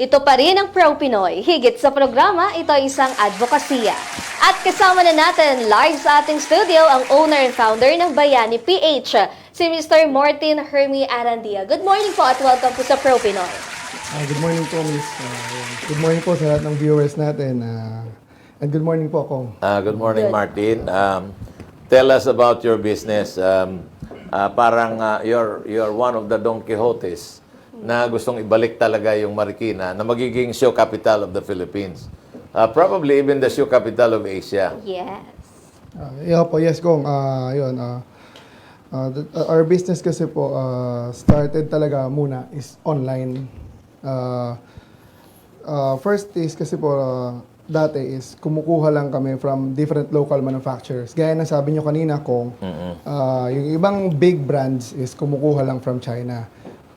Ito pa rin ang Pro Pinoy. Higit sa programa, ito ay isang advokasya. At kasama na natin live sa ating studio ang owner and founder ng Bayani PH, si Mr. Martin Hermie Arandia. Good morning po at welcome po sa Pro Pinoy. Good morning po, Miss. Good morning po sa lahat ng viewers natin. And good morning po, Kong. Good morning, Martin. Tell us about your business. Parang you're one of the Don Quixotes na gustong ibalik talaga yung Marikina na magiging show capital of the Philippines. Probably even the show capital of Asia. Yes. Yes, Kong. Our business kasi po started talaga muna is online. First is kasi po dati is kumukuha lang kami from different local manufacturers. Gaya ng sabi nyo kanina, Kong, yung ibang big brands is kumukuha lang from China.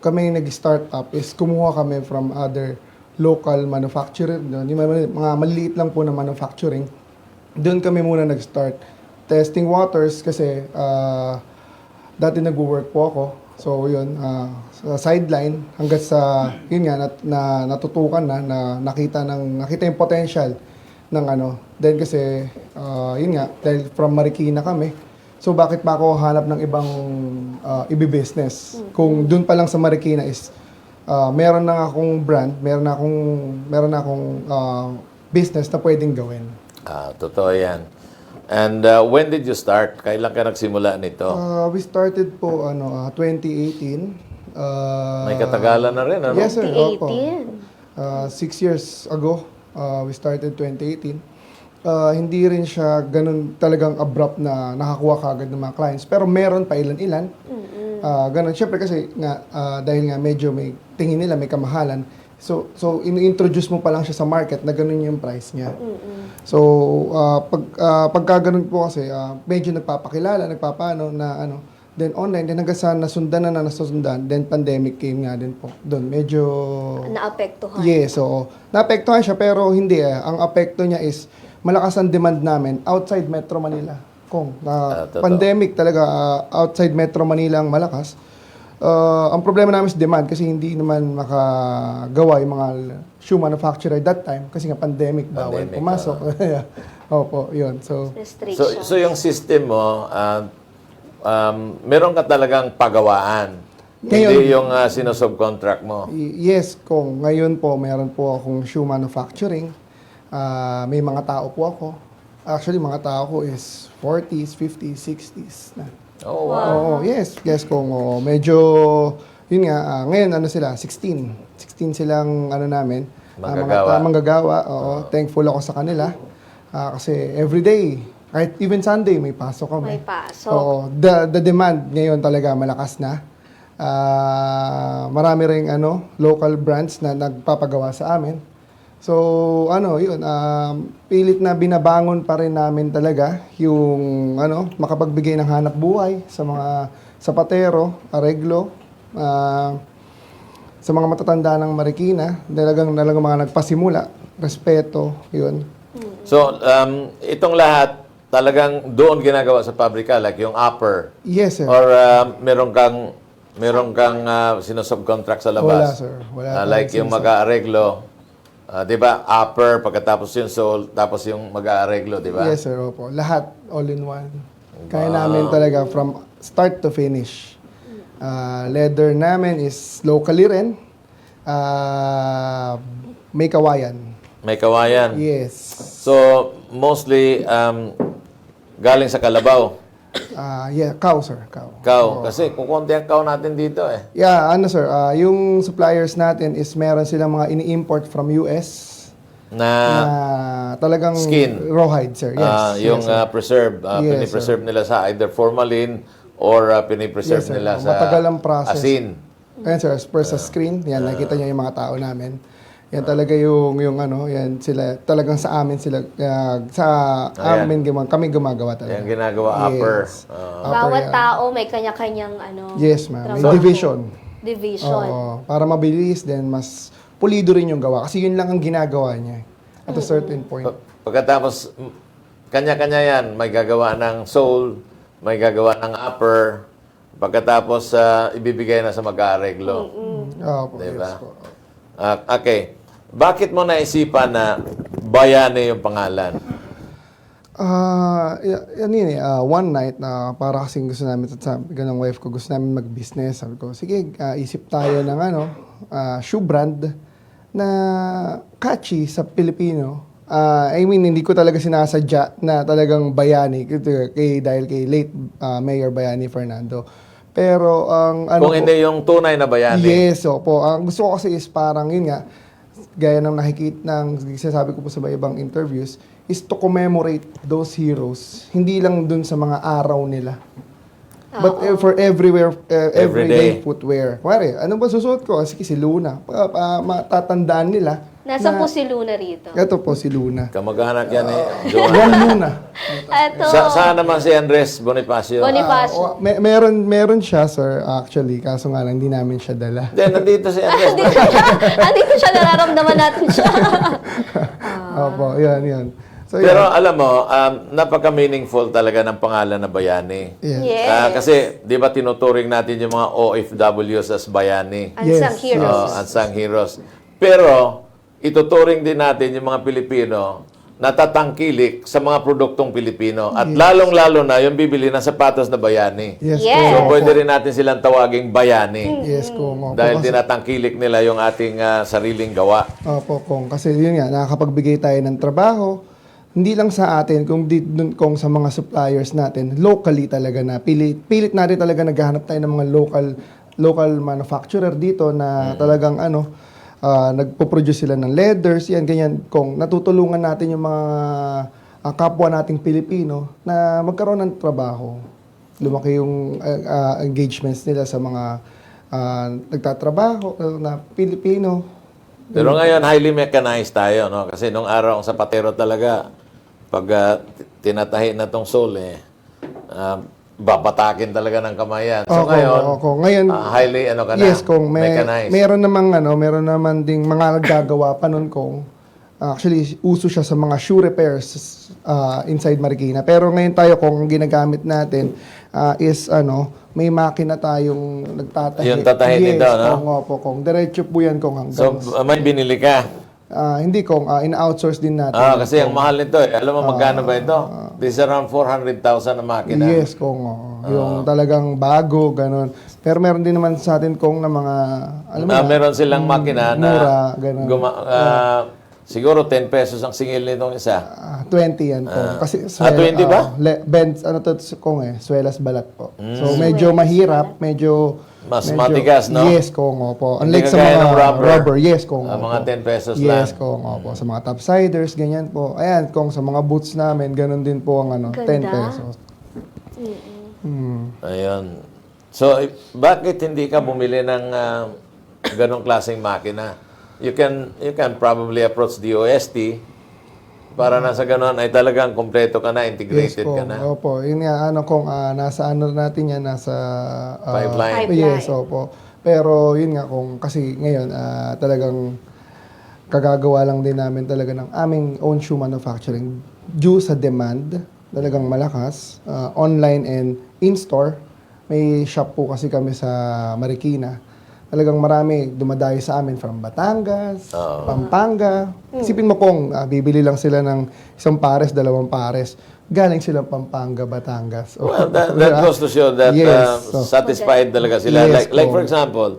Kami nag-start up is kumuha kami from other local manufacturer. Mga maliliit lang po na manufacturing. Doon kami muna nag-start. Testing waters kasi dati nag-work po ako. So yun, sa sideline hanggang sa yun nga natutukan na nakita yung potential ng ano. Then kasi yun nga dahil from Marikina kami. So bakit pa ako hanap ng ibang ibi-business? Kung doon pa lang sa Marikina is meron na akong brand, meron na akong business na pwedeng gawin. Totoo yan. And when did you start? Kailan ka nagsimula nito? We started po 2018. May katagalan na rin, ano? Yes, sir. Opo. 2018. 6 years ago, we started 2018. Hindi rin siya ganun talagang abrupt na nakakuha kagad ng mga clients. Pero meron pa ilan-ilan. Ganun. Siyempre kasi nga, dahil nga medyo may tingin nila, may kamahalan. So in-introduce mo pa lang siya sa market na ganun yung price niya. So, pagka ganun po kasi, medyo nagpapakilala, nagpapano na ano. Then online, then hanggang sa nasundan, then pandemic came nga din po. Doon, medyo... Naapektuhan. Yes, so naapektuhan siya pero hindi Ang apekto niya is malakas ang demand namin outside Metro Manila. Pandemic talaga, outside Metro Manila ang malakas. Ang problema namin is demand kasi hindi naman makagawa yung mga shoe manufacturer that time kasi nga pandemic bawal pumasok. Opo, yun. So yung system mo, meron ka talagang pagawaan. Ngayon, hindi yung sinusubcontract mo. Yes, Kong. Ngayon po, mayroon po akong shoe manufacturing. May mga tao po ako. Actually, mga tao ko is 40s, 50s, 60s na. Oh, wow. Oo, yes, Kong. Medyo, yun nga, ngayon ano sila, 16 silang ano namin. Manggagawa. Manggagawa, oo. Thankful ako sa kanila. Kasi everyday, kahit even Sunday, may pasok kami. May pasok. Oo, the demand ngayon talaga malakas na. Marami ring local brands na nagpapagawa sa amin. So, yun, pilit na binabangon pa rin namin talaga yung, makapagbigay ng hanap buhay sa mga sapatero, areglo, sa mga matatanda ng Marikina, talagang mga nagpasimula, respeto, yun. So, itong lahat, talagang doon ginagawa sa pabrika, like yung upper? Yes, sir. Or meron kang sinusubcontract sa Wala, labas? sir. Wala Like yung mag-aareglo, di ba? Upper, pagkatapos yung sole, tapos yung mag-aareglo, di ba? Yes, sir. Opo. Lahat, all in one. Kaya namin talaga from start to finish. Leather namin is locally rin. May kawayan. May kawayan. Yes. So, mostly, galing sa Kalabaw. Yeah, cow, sir. Cow. Cow. Kasi kukunti ang cow natin dito eh. Yeah, sir. Yung suppliers natin is meron silang mga ini-import from US Na talagang skin. rawhide, sir. Yes. yung yes, sir. preserve. Yes, Pinipreserve nila sa either formalin or pinipreserve Yes, sir. nila sa Matagal ang process. asin. Ayan, sir. As per sa screen, yan, nakikita niyo yung mga tao namin. Yan talaga yung yan sila, talagang sa amin sila, amin, kami gumagawa talaga. Yung ginagawa upper. Yes. Bawat tao may kanya-kanyang Yes, ma'am. May trabaho. division. Oo, para mabilis, then mas pulido rin yung gawa. Kasi yun lang ang ginagawa niya. At a certain point. Pagkatapos, kanya-kanya yan. May gagawa ng sole, may gagawa ng upper, pagkatapos ibibigay na sa mag-aareglo. Opo, Diba? yes po. Okay. bakit mo naisipan na Bayani yung pangalan? One night na para kasing gusto namin, sabi ko ng wife ko, gusto namin mag-business. Sabi ko, sige, isip tayo ng shoe brand na catchy sa Pilipino. Hindi ko talaga sinasadya na talagang Bayani dahil kay late Mayor Bayani Fernando. Pero ang Kung hindi yung tunay na Bayani. Yes, opo. Ang gusto ko kasi is parang yun nga, gaya ng nakikita ng sinasabi ko po sa ibang interviews, is to commemorate those heroes. Hindi lang dun sa mga araw nila. But for everywhere, everyday day. footwear. Kuwari, ano ba susuot ko? Sige, si Luna. Matatandaan nila. Nasa po si Luna rito. Ito po si Luna. Kamag-anak yan eh. Joanna. Yan Luna. Ito. Saan naman si Andres Bonifacio? Bonifacio. Meron siya, sir, actually. Kaso nga lang, hindi namin siya dala. Hindi, nandito si Andres. Andito siya, nararamdaman natin siya. Opo, yan. So, Pero alam mo, napaka-meaningful talaga ng pangalan na Bayani. Yes. Kasi, di ba tinuturing natin yung mga OFWs as Bayani? Unsung Yes. heroes. Unsung heroes. Pero, ituturing din natin yung mga Pilipino na tatangkilik sa mga produktong Pilipino. At lalong-lalo na yung bibili ng sapatos na Bayani. Yes, Yes. So, pwede rin natin silang tawaging Bayani. Yes, kung Dahil tinatangkilik nila yung ating sariling gawa. Opo, kasi yun nga, nakakapagbigay tayo ng trabaho. Hindi lang sa atin, kung sa mga suppliers natin, locally talaga na, pilit natin talaga naghahanap tayo ng mga local manufacturer dito na talagang nagpo-produce sila ng leathers, yan, ganyan. Kung natutulungan natin yung mga kapwa nating Pilipino na magkaroon ng trabaho. Lumaki yung engagements nila sa mga nagtatrabaho na Pilipino. Pero ngayon, highly mechanized tayo, no? Kasi nung araw, ang sapatero talaga, pag tinatahi na tong sole, babatakin talaga ng kamay yan. So ngayon, highly yes, kung mechanized. meron naman ding mga naggagawa pa nun kung actually uso siya sa mga shoe repairs inside Marikina. Pero ngayon tayo kung ginagamit natin is may makina tayong nagtatahi. Yung tatahi nito, no? Kung diretso po yan kung hanggang. So, may binili ka? Hindi kung in-outsource din natin. Kasi ang mahal nito eh. Alam mo magkano ba ito? This is around 400,000 na makina. Yes, kung yung talagang bago, ganun. Pero meron din naman sa atin kung na mga, alam mo na, Meron silang makina na mura, ganun. siguro 10 pesos ang singil nitong isa. 20 yan po. Kasi 20 ba? Bends, kung swelas balat po. So medyo mahirap, medyo matigas, no? Yes, kung opo. Hindi Unlike sa kagaya mga ng rubber. yes, kung Mga 10 pesos lang. yes, kung opo. Sa mga topsiders, ganyan po. Ayan, kung sa mga boots namin, ganun din po ang 10 Ganda. pesos. Ayun. So, bakit hindi ka bumili ng ganong klaseng makina? You can probably approach DOST para na sa ganon ay talagang kompleto ka na, integrated ka na. Opo, yun nga, kung nasa natin yan, nasa Pipeline. Yes, opo. Pero yun nga, kung kasi ngayon, talagang kagagawa lang din namin talaga ng aming own shoe manufacturing due sa demand, talagang malakas, online and in-store. May shop po kasi kami sa Marikina. Talagang marami dumadayo sa amin from Batangas, Pampanga. Isipin mo kung bibili lang sila ng isang pares, 2 pares. Galing silang Pampanga, Batangas. Well, that goes to show that Yes, satisfied talaga sila. Yes, like for example,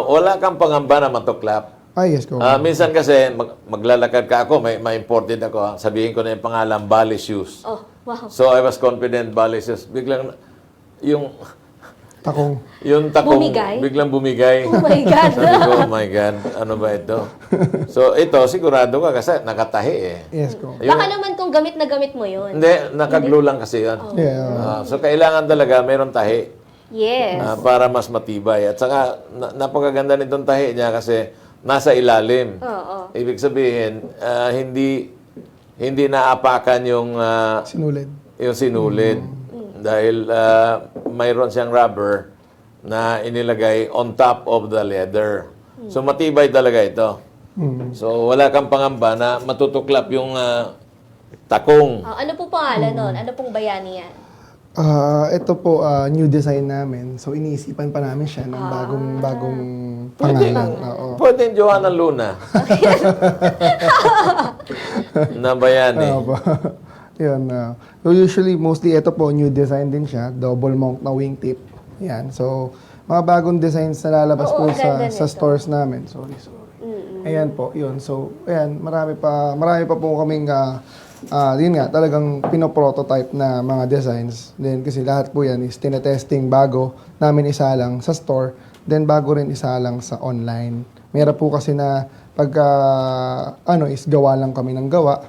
wala kang pangamba na matuklap. Yes, ko. Minsan kasi maglalakad ka ako, may imported ako, sabihin ko na yung pangalan, Bali Shoes. Oh, wow. So I was confident, Bali Shoes. Biglang, yung Takong. Bumigay? biglang bumigay. Oh my God. Sabi ko, oh my God, ano ba ito? So ito, sigurado ka kasi nakatahi eh. Yes, ko. Baka naman kung gamit na gamit mo yun. Hindi, nakaglue lang kasi yun. Yeah. So kailangan talaga mayroong tahi Yes. para mas matibay. At saka, napakaganda nitong tahi niya kasi nasa ilalim. Oo. Ibig sabihin, hindi naapakan yung sinulid. Dahil mayroon siyang rubber na inilagay on top of the leather. So matibay talaga ito. So wala kang pangamba na matutuklap yung takong. Ano po pangalan nun? Ano pong bayani yan? Ito po, new design namin. So, iniisipan pa namin siya ng bagong pangalan. Oo. Pwede yung Johanna Luna. na Bayani. Opo. Yun. So, usually, mostly, ito po, new design din siya. Double monk na wingtip. Yan. So, mga bagong designs na lalabas Oo, po ang ganda sa nito. stores namin. Sorry. Ayan po, yun. So, ayan, marami pa po kaming, yun nga, talagang pinoprototype na mga designs. Then, kasi lahat po yan is tinetesting bago namin isalang sa store. Then, bago rin isalang sa online. Meron po kasi na pagka, is gawa lang kami ng gawa.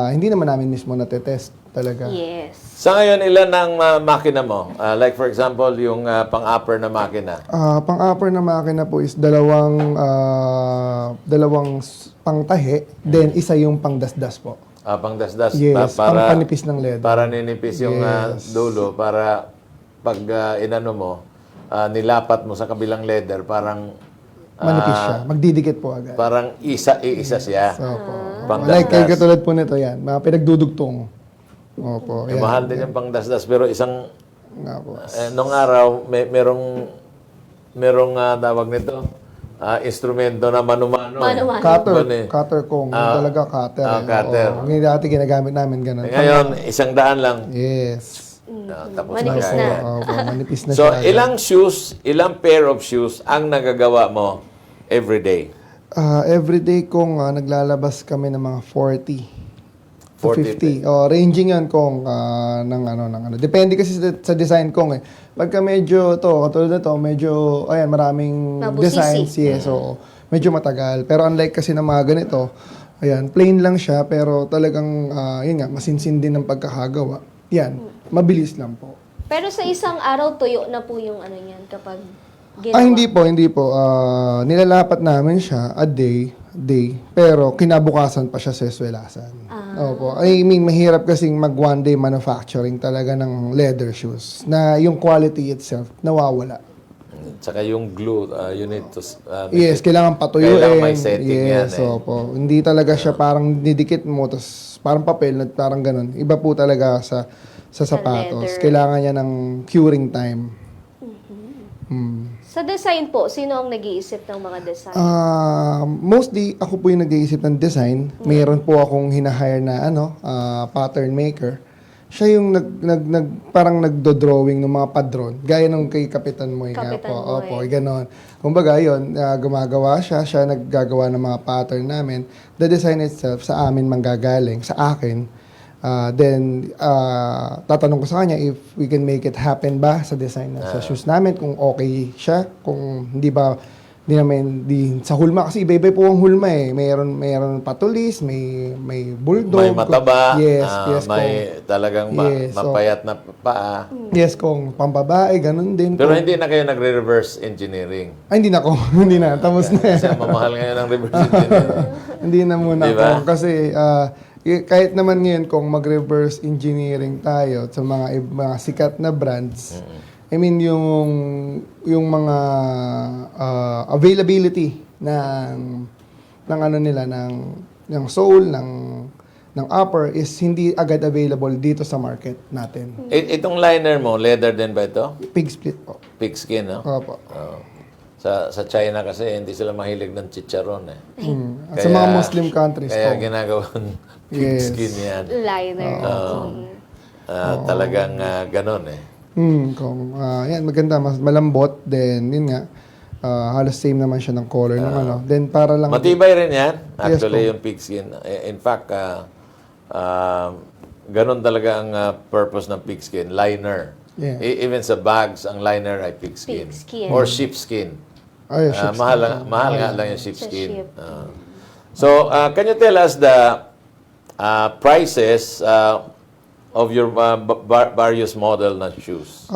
Hindi naman namin mismo natetest talaga. Yes. Sa ngayon, ilan ang makina mo? Like for example, yung pang-upper na makina. Pang-upper na makina po is dalawang pangtahi, then isa yung pangdasdas po. Pang-dasdas. Yes, para pangpanipis ng leather. Para ninipis yung Yes. dulo. Para pag inano mo, nilapat mo sa kabilang leather, parang Manipis siya. Magdidikit po agad. parang iisa siya. So, po. Pangdasdas. Like, kaya katulad po nito yan, mga pinagdudugtong. Opo, Eh, yan. mahal din yung pang-dasdas. Pero isang, Nga po. nung araw, merong tawag nito, instrumento na mano-mano. Mano-mano. Cutter kong, talaga cutter. cutter. Oo. Ngayon dati ginagamit namin ganun. Ngayon, 100 lang. Yes. Tapos Manipis na. na. Opo, manipis na So, siya. ilang pair of shoes ang nagagawa mo every day? Everyday kong naglalabas kami ng mga 40 to 40. 50. Ranging yan kung ng ano. Depende kasi sa design kong eh. Pagka medyo katulad na to, medyo, ayan, maraming Mabusisi. designs. Yes, so medyo matagal. Pero unlike kasi ng mga ganito, ayan, plain lang siya, pero talagang, yun nga, masinsin din ng pagkakagawa. Yan, mabilis lang po. Pero sa isang araw, tuyo na po yung ano yan kapag ginawa. Hindi po. Nilalapat namin siya a day, pero kinabukasan pa siya sa eswelasan. Opo. I mean, mahirap kasing mag one day manufacturing talaga ng leather shoes na yung quality itself nawawala. Tsaka yung glue, you need to... Yes, kailangan patuyuin. Kailangan may setting yes, yan eh. opo. Hindi talaga siya parang didikit mo, tapos parang papel, na parang ganun. Iba po talaga sa sapatos. leather. Kailangan niya ng curing time. Sa design po, sino ang nag-iisip ng mga design? Mostly, ako po yung nag-iisip ng design. Mayroon po akong hinahire na pattern maker. Siya yung parang nagdo-drawing ng mga padron. Gaya nung kay Kapitan Moy. Kapitan Moy. Opo, ganon. Kumbaga, yun, gumagawa siya naggagawa ng mga pattern namin. The design itself, sa amin manggagaling, sa akin. Then, tatanong ko sa kanya if we can make it happen ba sa design sa shoes namin, kung okay siya, kung hindi ba, sa hulma, kasi iba-iba po ang hulma eh. Mayroon patulis, may bulldog. May mataba, yes, may talagang Yes, mapayat na paa. yes, kung pambabae, ganun din. Pero hindi na kayo nagre-reverse engineering. Ay, hindi na ako. Hindi na. Tapos na. Kasi ang mamahal ngayon ng reverse engineering. Hindi na muna Diba? ako. Kasi kahit naman ngayon kung mag-reverse engineering tayo sa mga sikat na brands, I mean, yung mga availability ng sole, ng upper is hindi agad available dito sa market natin. Itong liner mo, leather din ba ito? Pig split po. Pigskin, no? Opo. Oo. Sa China kasi hindi sila mahilig ng chicharon eh. Sa mga Muslim countries Kaya po. ginagawang Yes. pigskin yan. Liner. Talagang ganon eh. Yan, maganda, mas malambot, then yun nga, halos same naman siya ng color ng then para lang, Matibay rin yan, actually, Yes, yung pigskin. In fact, ganon talaga ang purpose ng pigskin, liner. Yeah. Even sa bags, ang liner ay pigskin. Pigskin. Or sheepskin. ay, sheepskin. Mahal nga lang yung sheepskin. sheep. So, can you tell us the prices of your various model na shoes?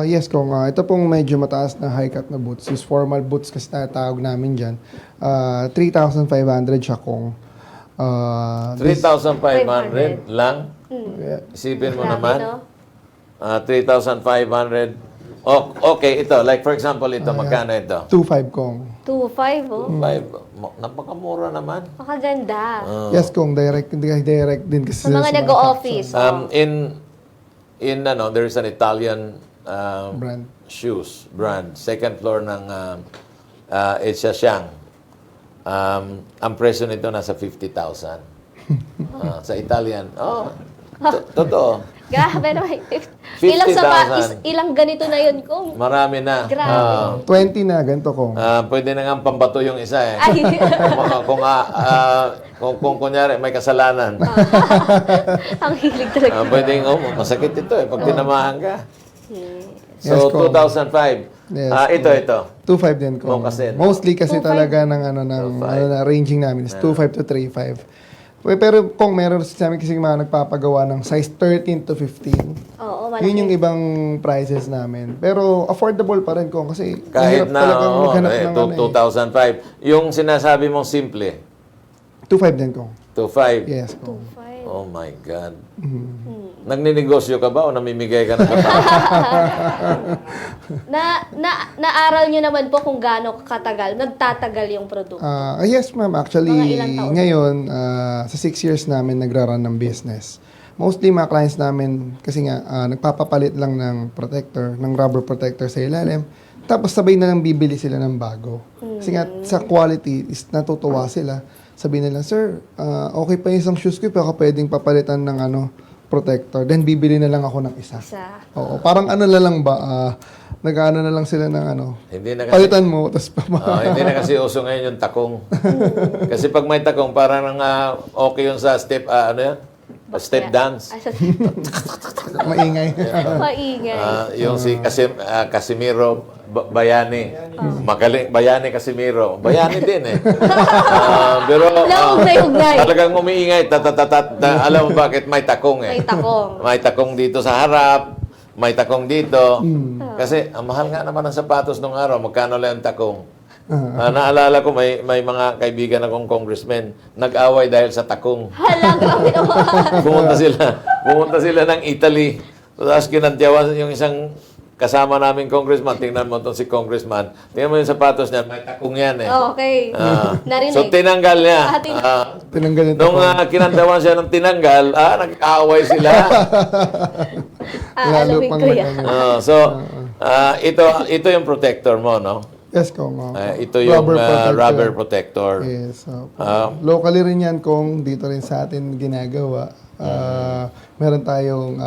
Yes, kung ito pong medyo mataas na high-cut na boots, is formal boots kasi tinatawag namin dyan, 3,500 siya kung 3,500 lang? yeah, Isipin mo Grabe, naman. no? 3,500. Okay, ito. Like for example, ito. Magkano ito? 2,500 kung 2.5, oh. 5. Napakamura naman. Makaganda. yes, kung direct din kasi Sa mga nag-o-office. In there is an Italian Brand. shoes brand. Second floor ng Asia Siang. Ang presyo nito nasa 50,000. Sa Italian. Totoo. Grabe naman. 50,000. Ilang ganito na yun kung Marami na. Grabe. 20 na, ganito ko. Pwede na nga pambato yung isa eh. ay, Kung kunyari may kasalanan. ang hilig talaga. Pwedeng, masakit ito eh, pag tinamahan ka. Yes, So, Kong. 2005. Yes, Ito. 2.5 din ko. Moccasin. Mostly kasi 2.5. talaga ng ranging namin is 2.5 to 3.5. Pero kung meron sa amin kasi mga nagpapagawa ng size 13 to 15. Oo, malaki. Yun yung ibang prices namin. Pero affordable pa rin ko kasi Kahit mahirap na, talagang maghanap ng 2005. Yung sinasabi mong simple, 2.5 din ko. 2.5. Yes, ko. 2.5. Oh my God. Nagninegosyo ka ba o namimigay ka ng Naaral nyo naman po kung gaano katagal, nagtatagal yung produkto. Yes, ma'am. Actually, Mga ilang taon? ngayon, sa 6 years namin nagra-run ng business. Mostly mga clients namin, kasi nga, nagpapapalit lang ng protector, ng rubber protector sa ilalim. Tapos sabay na lang bibili sila ng bago. Kasi nga, sa quality, is natutuwa sila. Sabihin nila, sir, okay pa yung isang shoes ko, pero pwedeng papalitan ng protector. Then, bibili na lang ako ng isa. Oo, parang na lang ba, nag-ano na lang sila ng Hindi na kasi, palitan mo, tapos hindi na kasi uso ngayon yung takong. Kasi pag may takong, parang okay yun sa step, step dance. Ay, sa maingay. maingay. Yung si Casimiro Bayani. Magaling. Bayani Casimiro. Bayani din eh. Pero Naugnay-ugnay. talagang umiingay. Alam mo bakit? May takong eh. May takong. May takong dito sa harap. May takong dito. Kasi ang mahal nga naman ng sapatos nung araw. Magkano lang ang takong? Naalala ko may mga kaibigan akong congressmen nag-away dahil sa takong. Hala, grabe naman. Pumunta sila ng Italy. Tapos kinantyawan yung isang kasama namin congressman. Tingnan mo itong si congressman. Tingnan mo yung sapatos niya. May takong yan eh. Okay. Narinig. So tinanggal niya. Tinanggal ito. Nung kinantawan siya ng tinanggal, nag-aaway sila. Lalo Alamin pang ko yan. Ito yung protector mo, no? Yes, Kong. Ito yung rubber protector. Yes. Locally rin yan, Kong. Dito rin sa atin ginagawa. Meron tayong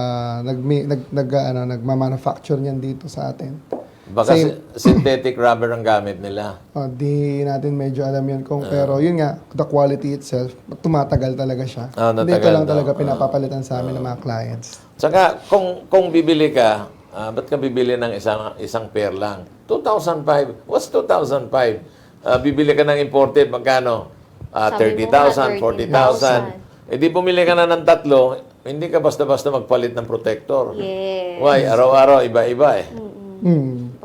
nagma-manufacture niyan dito sa atin. Baka synthetic rubber ang gamit nila. Di natin medyo alam yun, Kong. Pero yun nga, the quality itself, tumatagal talaga siya. Natagal Dito lang daw. talaga pinapapalitan sa amin ng mga clients. Saka, kung bibili ka, ba't ka bibili ng isang pair lang? 2005. What's 2005? Bibili ka ng imported, magkano? Sabi mo nga, 30,000, 40,000. Di bumili ka na ng tatlo, hindi ka basta-basta magpalit ng protector. Yes. Why? Araw-araw, iba-iba eh.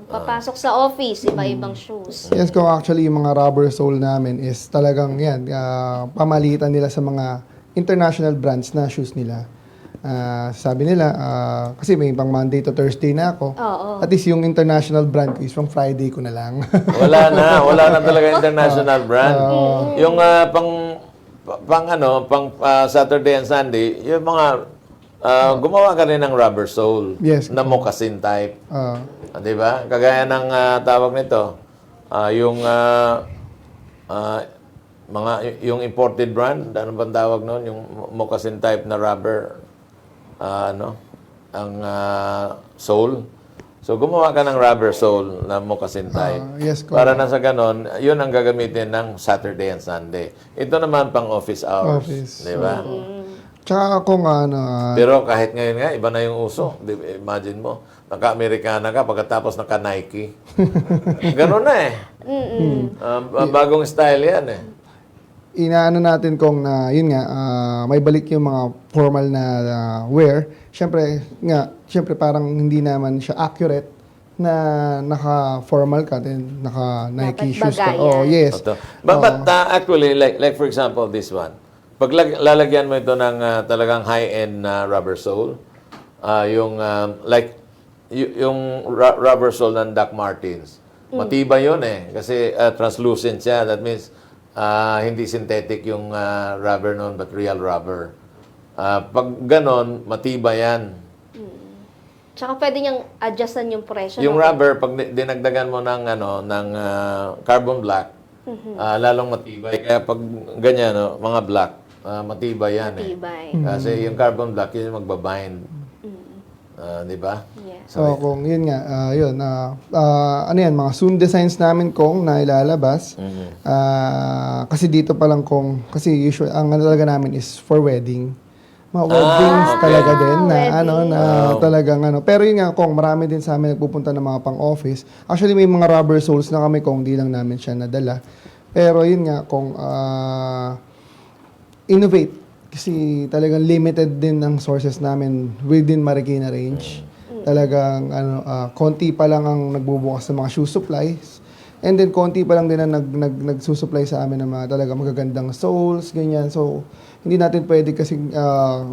Pagpapasok sa office, iba-ibang shoes. Yes, Kong. Actually, yung mga rubber sole namin is talagang yan, pamalitan nila sa mga international brands na shoes nila. Sabi nila, kasi may pang Monday to Thursday na ako. At least yung international brand ko is pang Friday ko na lang. Wala na talaga international brand. Yung pang Saturday and Sunday, yung mga gumawa ka rin ng rubber sole Yes, na moccasin type. 'Di ba? Kagaya ng tawag nito, yung yung imported brand, ano bang tawag noon, yung moccasin type na rubber ang sole. So, gumawa ka ng rubber sole na moccasin type. Yes, Kong. Para na sa ganon, yun ang gagamitin ng Saturday and Sunday. Ito naman pang office hours. Di ba? Tsaka kung Pero kahit ngayon nga, iba na yung uso. Imagine mo, naka-Americana ka, pagkatapos naka-Nike. Ganon na eh. Bagong style yan eh. inaano natin kung yun nga, may balik yung mga formal na wear. Siyempre parang hindi naman siya accurate na naka-formal ka, then naka-Nike Dapat shoes ka. bagayan. Oh, yes. But actually, like for example, this one. Pag lalagyan mo ito ng talagang high-end na rubber sole, yung rubber sole ng Doc Martens, matibay yun eh. Kasi translucent siya. That means hindi synthetic yung rubber noon, but real rubber. Pag ganon, matibay yan. Tsaka pwede niyang adjustan yung presyo. Yung no? rubber, pag dinagdagan mo ng, carbon black, lalong matibay. Kaya pag ganyan, mga black, matibay yan Matibay. Kasi yung carbon black, yun yung magbabind. Di ba? Yeah. So, kung yun nga, ano yan, mga soon designs namin kung na ilalabas. Kasi dito pa lang kung, kasi usually, ang ano talaga namin is for wedding. Mga weddings talaga din na wedding. talagang ano. Pero yun nga kung marami din sa amin nagpupunta ng mga pang-office. Actually may mga rubber soles na kami kung di lang namin siya nadala. Pero yun nga kung innovate kasi talagang limited din ang sources namin within Marikina range. Talagang konti pa lang ang nagbubukas ng mga shoe supplies. And then konti pa lang din ang nagsusupply sa amin ng mga talaga magagandang soles, ganyan. So hindi natin pwede kasi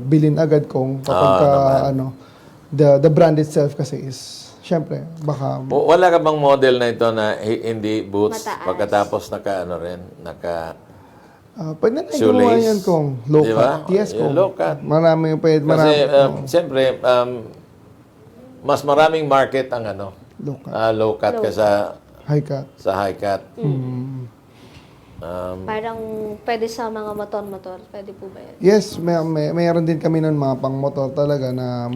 bilhin agad kung kapag the brand itself kasi is syempre baka Wala ka bang model na ito na hindi boots Mataas. pagkatapos pwede na shoelace. gumawa yan kung low Di cut. ba? Yes, Yung kung low cut. marami pwede, Kasi, marami. siyempre, mas maraming market ang Low cut. low cut kaysa High cut. sa high cut. Parang pwede sa mga motor-motor. Pwede po ba yan? Yes, mayroon din kami nun mga pang-motor talaga na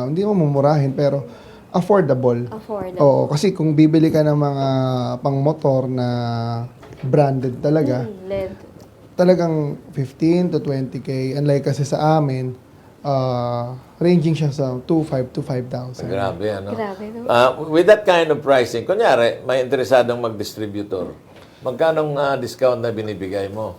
hindi mo mumurahin pero affordable. Affordable. Oo, kasi kung bibili ka ng mga pang-motor na branded talaga, LED. talagang 15 to 20K. Unlike kasi sa amin, ranging siya sa 2,500 to 5,000. Grabe, Grabe, no? With that kind of pricing, kunyari, may interesadong mag-distributor, magkanong discount na binibigay mo?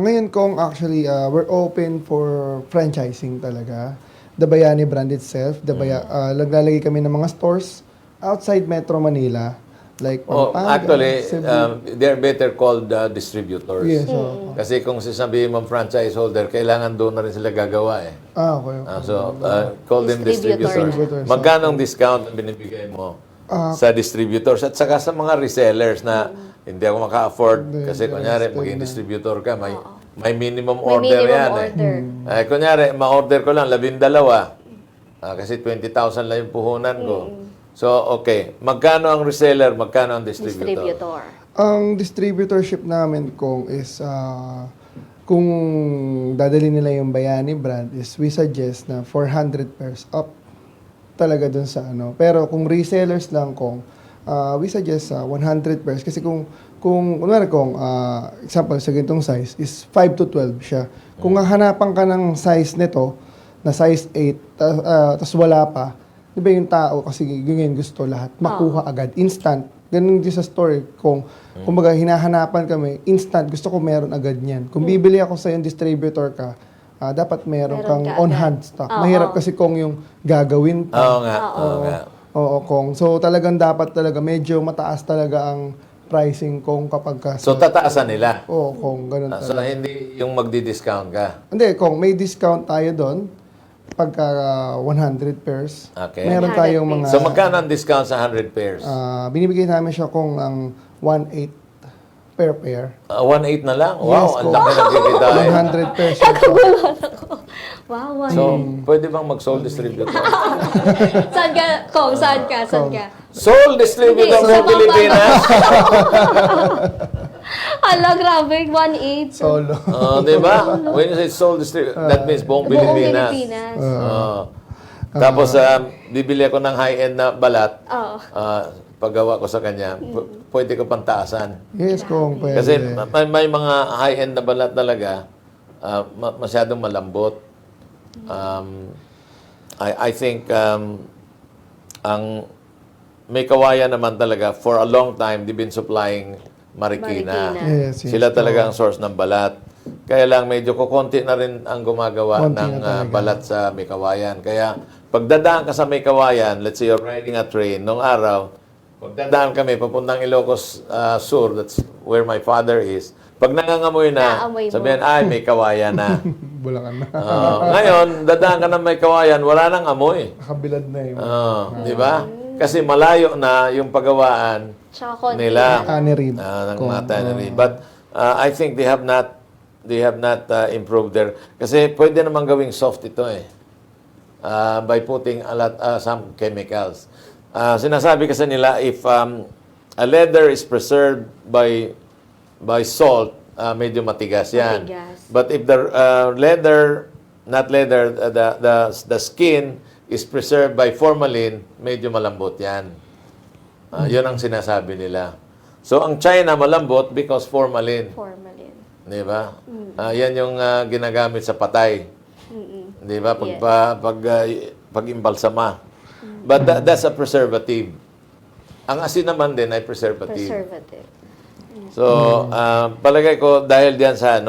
Ngayon kung actually, we're open for franchising talaga. The Bayani brand itself, naglalagay kami ng mga stores outside Metro Manila. Like Pampanga, Actually, Cebu. they're better called distributors. Yes, oo. Kasi kung sasabihin mong franchise holder, kailangan doon na rin sila gagawa Okay. So, call them Distributor. distributors. Magkanong discount ang binibigay mo sa distributors at saka sa mga resellers na hindi ako maka-afford kasi kunyari maging distributor ka, may minimum May order minimum yan order. Kunyari, ma-order ko lang 12 kasi 20,000 lang yung puhunan ko. So, okay. Magkano ang reseller, magkano ang distributor? Distributor. Ang distributorship namin kung is kung dadali nila yung Bayani brand is we suggest na 400 pairs up talaga dun sa ano. Pero kung resellers lang kung we suggest 100 pairs kasi kung kunwari kung example sa ganitong size is 5 to 12 siya. Kung hahanapan ka ng size nito na size 8 tas wala pa, di ba yung tao kasi ganyan gusto lahat makuha agad instant. Ganun din sa store kung kumbaga hinahanapan kami instant gusto ko meron agad niyan. Kung bibili ako sa yung distributor ka, dapat meron kang ka on agad. hand stock. Mahirap kasi kung yung gagawin pa. Oo nga, oo nga. Oo, kung so talagang dapat talaga medyo mataas talaga ang pricing kung kapag ka So, tataasan nila. oo, kung ganun So, talaga. hindi yung magdi-discount ka. Hindi, kung may discount tayo doon pagka 100 pairs. Okay. Meron 100 tayong mga So, magkano ang discount sa 100 pairs? binibigay namin siya kung ang 1/8 per pair. 1.8 na lang? Wow, Yes, ang laki ng kikitain. 100 pairs. siya. Wow, So, pwede bang mag-sole distributor? Saan ka? Kong, saan ka? Saan ka? Sole distributor Hindi, sa sa Pilipinas? Hala, grabe. 1.8. Solo. Di ba? When you say sole distributor, that means buong Pilipinas. Pilipinas. Tapos, bibili ako ng high-end na balat. Oo. Paggawa ko sa kanya, pwede ko pang taasan. Yes, kung pwede. Kasi may mga high-end na balat talaga, masyadong malambot. I think ang may kawayan naman talaga, for a long time, they've been supplying Marikina. Yes, yes. Sila talaga ang source ng balat. Kaya lang, medyo kukunti na rin ang gumagawa Konti ng na talaga. balat sa may kawayan. Kaya, pagdadaan ka sa may kawayan, let's say you're riding a train, nung araw, pagdadaan kami, papuntang Ilocos Sur, that's where my father is. Pag nangangamoy na, Naamoy mo. sabihin, ay, may kawayan na. Bulacan na. Ngayon, dadaan ka na may kawayan, wala nang amoy. Nakabilad na yun. Di ba? Kasi malayo na yung paggawaan Tsaka konti. nila Anirid. ng mga tannery. But I think they have not improved their... Kasi pwede namang gawing soft ito eh. by putting some chemicals. Sinasabi kasi nila if a leather is preserved by salt, medyo matigas yan. Matigas. But if the the skin is preserved by formalin, medyo malambot yan. Yun ang sinasabi nila. So, ang China malambot because formalin. Formalin. Di ba? Yan yung ginagamit sa patay. Di ba? Pag imbalsama. But that's a preservative. Ang asin naman din ay preservative. Preservative. So, palagay ko dahil diyan sa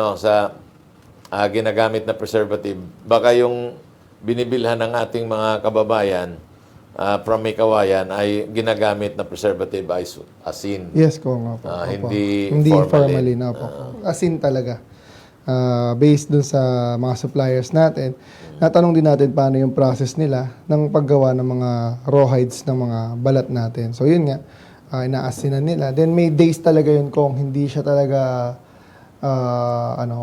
ginagamit na preservative, baka yung binibilhan ng ating mga kababayan from may kawayan ay ginagamit na preservative ay asin. Yes, Kong. Opo. Hindi formalin. Opo. Asin talaga. Based dun sa mga suppliers natin, natanong din natin paano yung process nila ng paggawa ng mga rawhides ng mga balat natin. So, yun nga, inaasinan nila. Then, may days talaga yun kung hindi siya talaga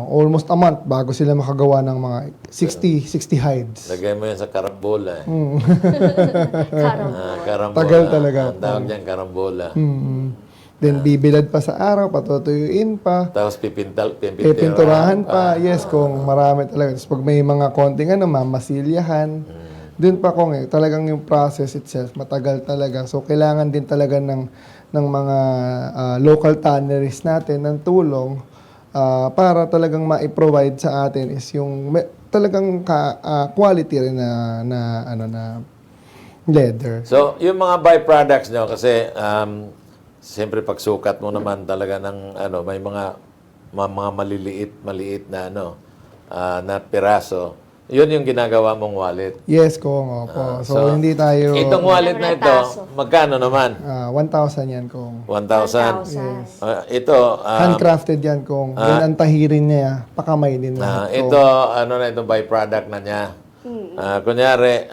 almost a month bago sila makagawa ng mga 60 hides. Lagay mo yan sa karambola. Karambola. Karambola. Tagal talaga. Ang tawag dyan, karambola. Then, bibilad pa sa araw, patutuyuin pa. Tapos Pipinturahan pa. Yes, kung marami talaga. Tapos pag may mga konting mamasilyahan. Doon pa kung talagang yung process itself, matagal talaga. So, kailangan din talaga ng mga local tanneries natin ng tulong para talagang ma-provide sa atin is yung talagang quality rin na leather. So, yung mga byproducts nyo, kasi siyempre pagsukat mo naman talaga ng may mga maliit na na piraso. Yun yung ginagawa mong wallet. Yes, Kong. Opo. So, hindi tayo... Itong wallet na ito, magkano naman? 1,000 yan, Kong. 1,000? Yes. Ito, Handcrafted yan, Kong. Inantahirin niya, pakamay din lahat. ito, itong byproduct na niya. Kunyari,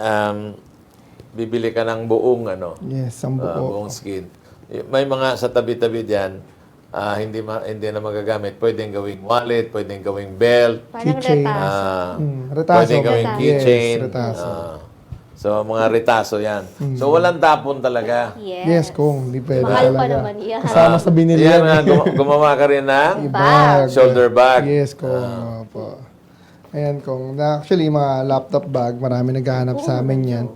bibili ka ng buong, Yes, ang buo. buong skin. May mga sa tabi-tabi diyan, hindi na magagamit. Pwedeng gawing wallet, pwedeng gawing belt, Parang Keychain. retaso. Retaso. pwedeng gawing Retaso. keychain. Yes, retaso. So, mga retaso yan. So, walang tapon talaga. Yes, Kong. Hindi pwede Mahal pa talaga. naman yan. Kasama sa binili Yan, yan. gumawa ka rin ng Bag. shoulder bag. Yes, Kong. Opo. Ayan, Kong. Actually, mga laptop bag, marami naghahanap sa amin yan.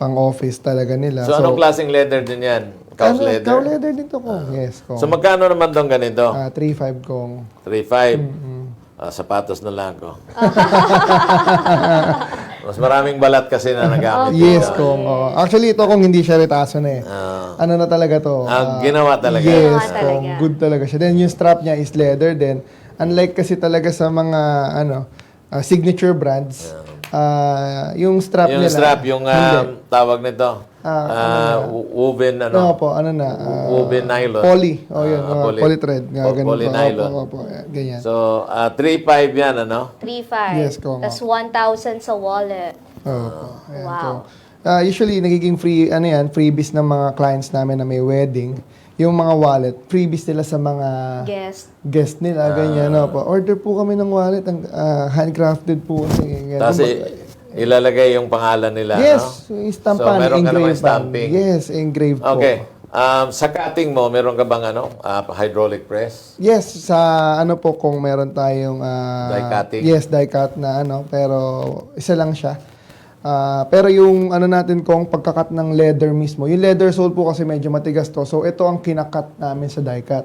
Pang-office talaga nila. So, anong klaseng leather din yan? Cow leather? Cow leather din to, Kong. Yes, Kong. So, magkano naman tong ganito? 3,500, Kong. 3,500. Sapatos na lang ko. Mas maraming balat kasi na nagamit. Yes, Kong. Actually, ito kung hindi siya retaso na eh. Ano na talaga to? Ginawa talaga. Yes, Ginawa Kong. talaga. Good talaga siya. Then, yung strap niya is leather din. Unlike kasi talaga sa mga, signature brands, yung strap Yung nila. strap, yung hindi. tawag nito. Woven, No po, woven nylon. Poly. Yun. Polythread. Ganun po. Polynylon. Opo, ganyan. So, 3,500 yan, 3,500. Yes, Kong. Tapos 1,000 sa wallet. Opo. Ayan, Wow. Kong. Usually, nagiging freebies ng mga clients namin na may wedding. Yung mga wallet, freebies nila sa mga guest nila, ganyan. Po. Order po kami ng wallet, handcrafted po. Tapos ilalagay yung pangalan nila, Yes, no? istampan, So, meron ka naman engrave. stamping. Yes, engrave po. Okay. Sa cutting mo, meron ka bang hydraulic press? Yes, sa po kung meron tayong Die cutting? Yes, die cut na pero isa lang siya. Pero yung natin kung pagkakat ng leather mismo, yung leather sole po kasi medyo matigas to. So ito ang kinakat namin sa die cut.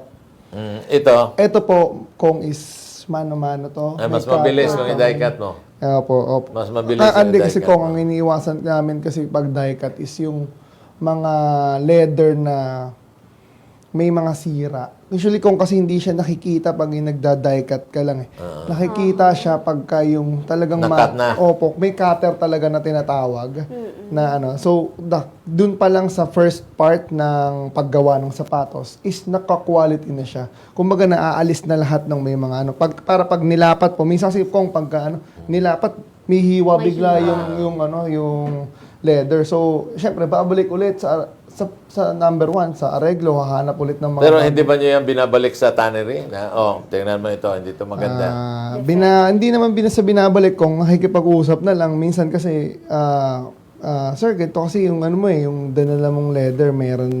Ito, Ito po kung is mano-mano to. mas May mabilis cutter kung to. i-die cut mo. Opo. Mas mabilis yung Hindi die kasi cut kung mo. ang iniiwasan namin kasi pag die cut is yung mga leather na may mga sira. Usually kung kasi hindi siya nakikita pag yung nagda-die cut ka lang eh. Nakikita siya pagka yung talagang Na-cut na. Opo, may cutter talaga na tinatawag na So, dun pa lang sa first part ng paggawa ng sapatos is naka-quality na siya. Kumbaga naaalis na lahat ng may mga para pag nilapat po, minsan kasi kung pagka nilapat, may hiwa bigla yung leather. So, syempre babalik ulit sa sa number one, sa areglo, hahanap ulit ng mga... Pero hindi ba niyo yan binabalik sa tannery? Na, tingnan mo ito, hindi ito maganda. Hindi naman binabalik kung nakikipag-usap na lang. Minsan kasi, sir, ito kasi yung ano mo yung dinala mong leather, meron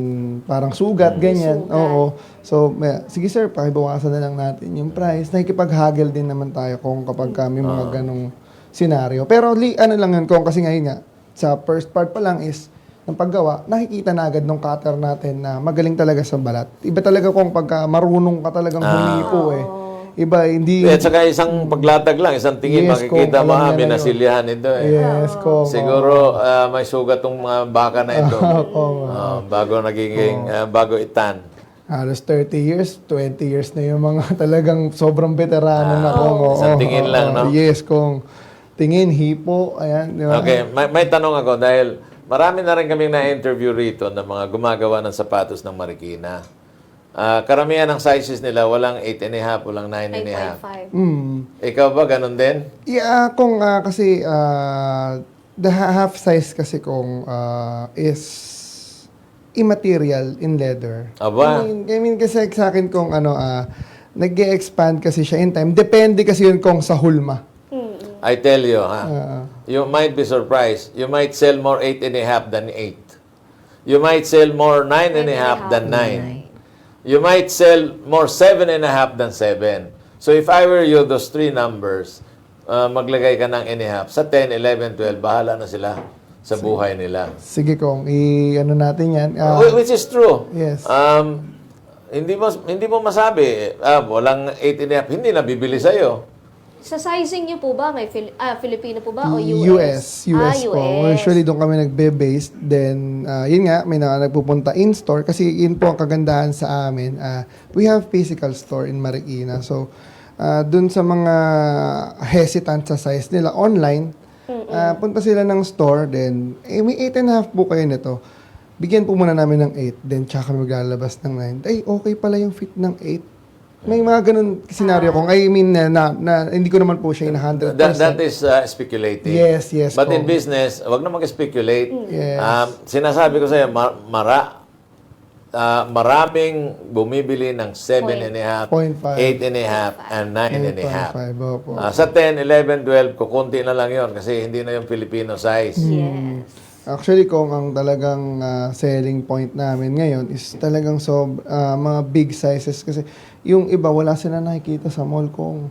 parang sugat, ganyan. Sugat. Oo. So, sige sir, pakibawasan na lang natin yung price. Nakikipag-haggle din naman tayo kung kapag kami mga ganong senaryo. Pero ano lang yun kung kasi ngayon nga, sa first part pa lang is, ng paggawa, nakikita na agad ng cutter natin na magaling talaga sa balat. Iba talaga kung pagka marunong ka talagang humipo Iba, hindi... At saka isang paglatag lang, isang tingin, Yes, makikita kung mo, alam niya na yun. nasilyahan ito eh. Yes, kung... Siguro may sugat tong mga baka na ito. Oo. Bago nagiging, bago itan. Halos 30 years, 20 years na yung mga talagang sobrang veterano na kung... Isang tingin lang, no? Yes, kung tingin, hipo, ayan. Di ba? Okay, may tanong ako dahil marami na rin kaming na-interview rito ng mga gumagawa ng sapatos ng Marikina. Karamihan ng sizes nila, walang 8.5, walang 9.5. 9.5. Ikaw ba, ganun din? Yeah, kung kasi the half size kasi kung is immaterial in leather. Aba? I mean kasi sa akin kung nag-expand kasi siya in time. Depende kasi yun kung sa hulma. I tell you, you might be surprised. You might sell more 8.5 than 8. You might sell more 9.5 than 9. You might sell more 7.5 than 7. So if I were you, those three numbers, maglagay ka ng and-a-half. Sa 10, 11, 12, bahala na sila sa buhay nila. Sige kung i-ano natin yan. Which is true. Yes. Hindi mo masabi, walang 8.5, hindi na bibili sa'yo. Sa sizing niyo po ba, may Filipino po ba o US US? po. Usually doon kami nagbe-based. Then, yun nga, may nagpupunta in-store. Kasi yun po ang kagandahan sa amin. We have physical store in Marikina. So, doon sa mga hesitant sa size nila online, punta sila ng store. Then, may 8.5 po kayo nito. Bigyan po muna namin ng 8. Then, tsaka kami maglalabas ng 9. Ay, okay pala yung fit ng 8. May mga ganun scenario kung I mean na hindi ko naman po siya in 100%. That is speculating. Yes. But in po. business, wag na mag-speculate. Yes. Sinasabi ko sa iyo, maraming bumibili ng 7.5, 0.5, 8.5, and 9.5. 8.5, opo. Sa 10, 11, 12, kukunti na lang yon kasi hindi na yung Filipino size. Yes. Actually, kung ang talagang selling point namin ngayon is talagang mga big sizes kasi yung iba wala sila nakikita sa mall kung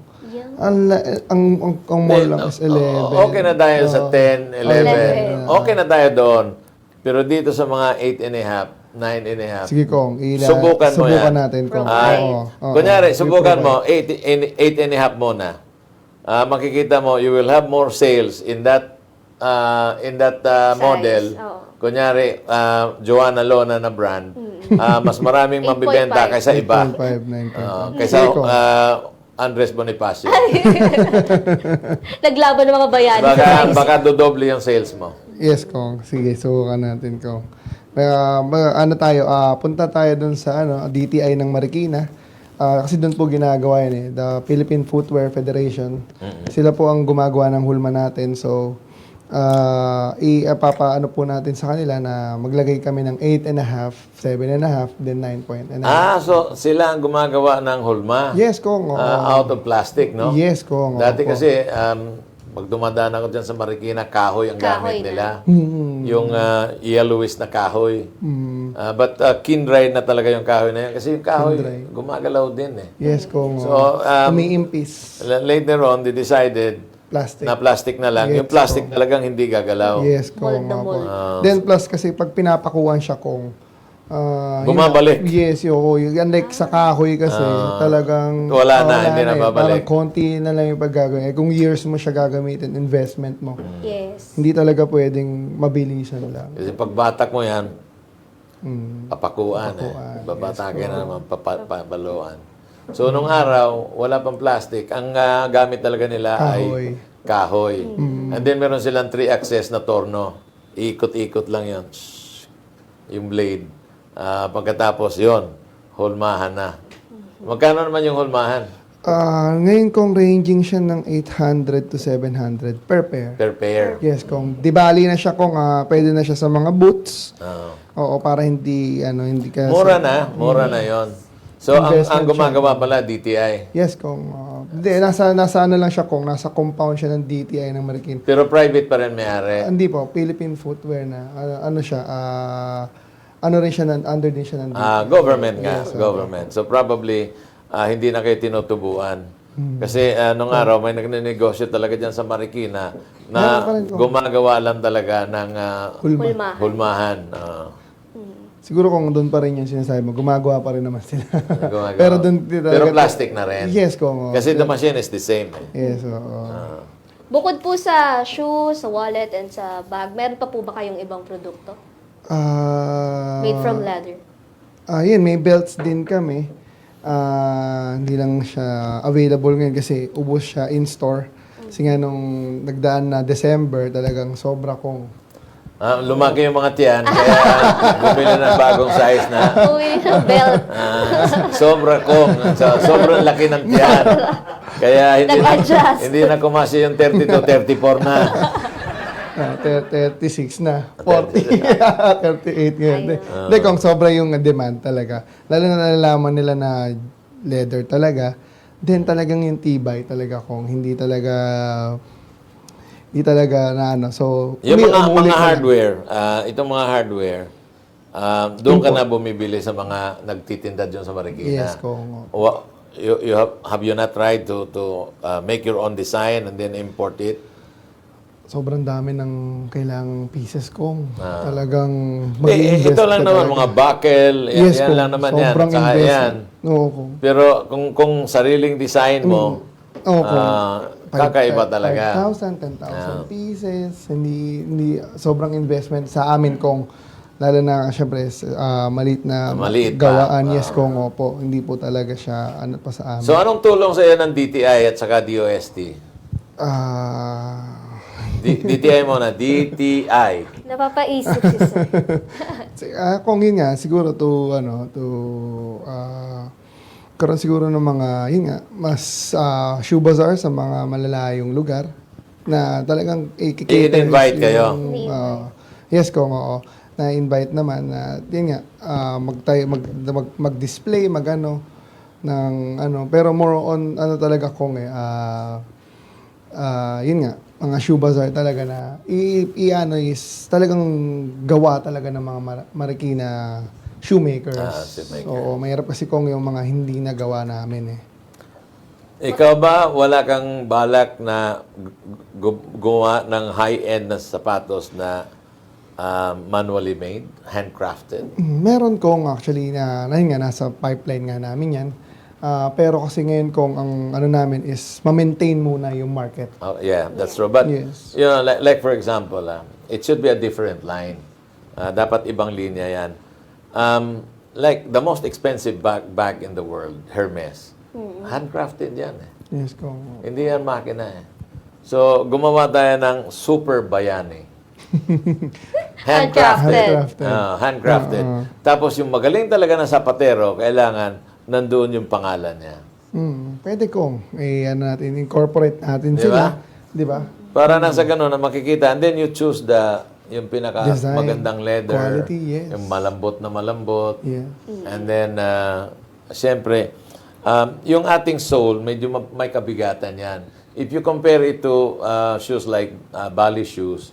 ang mall lang is 11. Okay na tayo sa 10, 11. Okay na tayo doon. Pero dito sa mga 8.5, 9.5. Sige kung Subukan mo yan. natin kung Kunyari, subukan mo 8.5 muna. Makikita mo, you will have more sales in that model. Kunyari, Joanna Lona na brand, mas maraming 8.5. mabibenta kaysa iba. 8.5, 9.5. Kaysa Andres Bonifacio. Naglaban ng mga bayani sa price. Baka dodoble yung sales mo. Yes, Kong. Sige, subukan natin, Kong. Punta tayo dun sa DTI ng Marikina. Kasi doon po ginagawa yun the Philippine Footwear Federation. Sila po ang gumagawa ng hulma natin. So, ipapaano po natin sa kanila na maglagay kami ng 8.5, 7.5, then 9.5. So sila ang gumagawa ng hulma? Yes, Kong. Out of plastic, no? Yes, Kong. Dati kasi, pag dumadaan ako dyan sa Marikina, kahoy ang gamit nila. Yung yellowish na kahoy. But kin-dried na talaga yung kahoy na yan. Kasi yung kahoy, gumagalaw din eh. Yes, Kong. So, umiimpis. later on, they decided Plastic. na plastic na lang. Yes, yung plastic talagang hindi gagalaw. Yes, Kong. Mold na mold. Then plus kasi pag pinapakuan siya, Kong, Bumabalik. Yes, unlike sa kahoy kasi talagang wala na, hindi na Parang babalik. konti na lang yung paggagawin. Kung years mo siya gagamitin, investment mo. Yes. Hindi talaga pwedeng mabilisan lang. Kasi pag batak mo yan, papakuan. Babatakin na naman, papaluan. So, nung araw, wala pang plastic. Ang gamit talaga nila ay kahoy. And then, meron silang 3-axis na torno. Ikot-ikot lang yun. Yung blade. Pagkatapos, yon hulmahan na. Magkano naman yung hulmahan? Ngayon kong ranging siya ng 800 to 700 per pair. Per pair. Yes, kung di bali na siya kung pwede na siya sa mga boots. Oo. Oo, para hindi hindi ka Mura na 'yon. So ang Investment gumagawa pala DTI. Yes, kung hindi nasa ano lang siya kung nasa compound siya ng DTI ng Marikina. Pero private pa rin may-ari. Hindi po, Philippine Footwear na ano siya ano rin siya under din siya ng DTI. Government nga, government. So probably hindi na kayo tinutubuan. Kasi nung araw may nagnenegosyo talaga diyan sa Marikina na gumagawa lang talaga ng Hulma. hulmahan. Siguro kung doon pa rin yung sinasabi mo, gumagawa pa rin naman sila. Gumagawa. Pero doon Pero plastic na rin. Yes, kung Kasi the machine is the same. yes, oo. Bukod po sa shoes, sa wallet, and sa bag, meron pa po ba kayong ibang produkto? Made from leather. Yun, may belts din kami. Hindi lang siya available ngayon kasi ubos siya in-store. Kasi nga nung nagdaan na December, talagang sobra kong Lumaki yung mga tiyan, kaya bumili ng bagong size na Uwi ng belt. sobrang laki ng tiyan. Kaya Nag-adjust. hindi na kumasya yung 32, 34 na. 36 na. 40. 38 ngayon. Hindi, kung sobra yung demand talaga. Lalo na nalalaman nila na leather talaga. Then talagang yung tibay talaga kung hindi talaga na ano. So, Yung mga umulit na. hardware, itong mga hardware, doon ka na bumibili sa mga nagtitinda dyan sa Marikina. Yes, kung Have you not tried to make your own design and then import it? sobrang dami ng kailangang pieces kong talagang Ito lang ka naman, talaga. mga buckle, Yes, yan kung lang naman yan. sobrang Saka investment. yan. Oo, kung Pero kung sariling design mo, Oo, kung kakaiba talaga. 5,000, 10,000 pieces. Hindi sobrang investment sa amin kung lalo na syempre maliit na Maliit pa. gawaan. Yes, kung opo. Hindi po talaga siya ano pa sa amin. So anong tulong sa iyo ng DTI at saka DOST? DTI mo na, DTI. Napapaisip si sir. Kung yun nga, siguro karoon siguro ng mga, yun nga, mas shoe bazaar sa mga malalayong lugar na talagang I-invite kayo. Yes, kung oo. Na-invite naman na, yun nga, mag-display, ng pero more on, talaga kung yun nga, mga shoe bazaar talaga na, is talagang gawa talaga ng mga Marikina shoemakers. Shoemaker. Oo, mahirap kasi kung yung mga hindi nagawa namin eh. Ikaw ba, wala kang balak na gumawa ng high-end na sapatos na manually made, handcrafted? Meron kong actually yun nga, nasa pipeline nga namin yan. Pero kasi ngayon kung ang namin is ma-maintain muna yung market. Oh, yeah, that's true. But, Yes. you know, like for example, it should be a different line. Dapat ibang linya yan. Like the most expensive bag in the world, Hermes. Handcrafted yan eh. Yes, kung Hindi yan makina eh. So, gumawa tayo ng super bayani. Handcrafted. Handcrafted. Tapos yung magaling talaga na sapatero, kailangan nandoon yung pangalan niya. pwede kong incorporate natin Di ba? sila. Di ba? Para nasa ganun na makikita. And then you choose yung pinaka Design, magandang leather. quality, yes. Yung malambot na malambot. Yeah. And then, siyempre, yung ating soul, medyo may kabigatan yan. If you compare it to shoes like Bali shoes,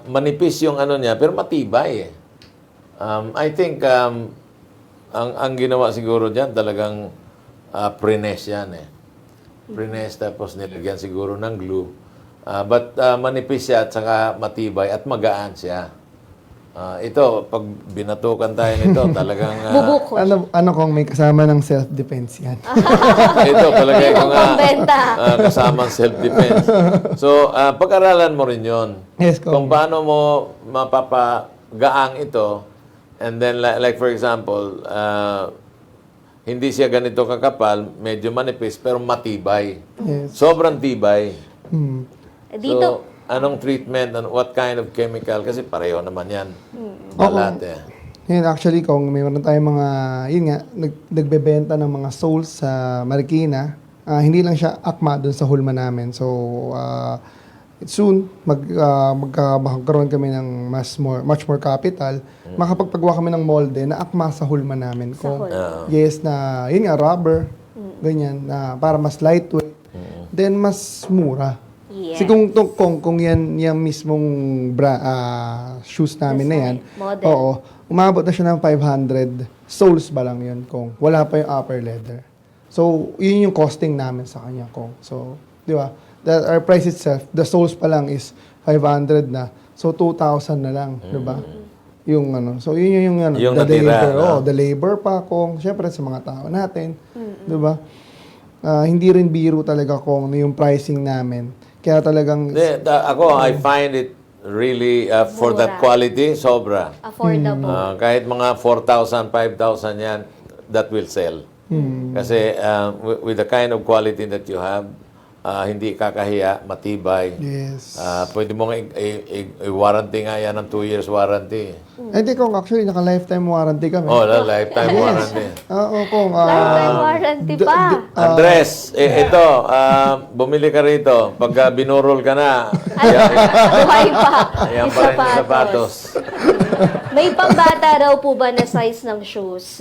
manipis yung ano niya, pero matibay eh. I think, ang ginawa siguro dyan, talagang prines yan eh. Prines, tapos nilagyan siguro ng glue. But manipis siya at saka matibay at magaan siya. Ito, pag binatukan tayo nito, talagang... Bubukol. Ano kung may kasama ng self-defense yan? ito, palagay ko nga, Pambenta. kasamang self-defense. So, pag-aralan mo rin yon. Yes, Kung paano mo mapapagaang ito, and then, like for example, hindi siya ganito kakapal, medyo manipis, pero matibay. Yes. Sobrang tibay. Dito, So, anong treatment and what kind of chemical? Kasi pareho naman yan. Balat eh. Yun, actually, kung mayroon tayong mga, yun nga, nagbebenta ng mga soles sa Marikina, hindi lang siya akma doon sa hulma namin. So, soon, magkakaroon kami ng much more capital. Makapagpagawa kami ng molde na akma sa hulma namin. Kung, yes, na, yun nga, rubber, ganyan, na para mas lightweight, then mas mura. Yes. Kasi kung yan mismong shoes namin na yan, model. oo, umabot na siya ng 500 soles ba lang yun kung wala pa yung upper leather. So, yun yung costing namin sa kanya kung. So, di ba? Our price itself, the soles pa lang is 500 na. So, 2,000 na lang, di ba? Yung ano. So, yun yung ano, Yung the natira, labor. no? The labor pa kung, syempre sa mga tao natin, di ba? Hindi rin biro talaga kung yung pricing namin. Kaya talagang Ako, I find it really, for that quality, sobra. Affordable. Kahit mga 4,000, 5,000 yan, that will sell. Kasi with the kind of quality that you have, hindi kakahiya, matibay. yes. Pwede mo nga i-warranty nga yan ng 2 years warranty. Hindi kung actually naka-lifetime warranty kami. Oh, lifetime warranty. Oo, kung Lifetime warranty pa. Andres, ito, bumili ka rito. Pagka binurol ka na, Buhay pa. yan Yung pa rin yung sapatos. May pambata raw po ba na size ng shoes?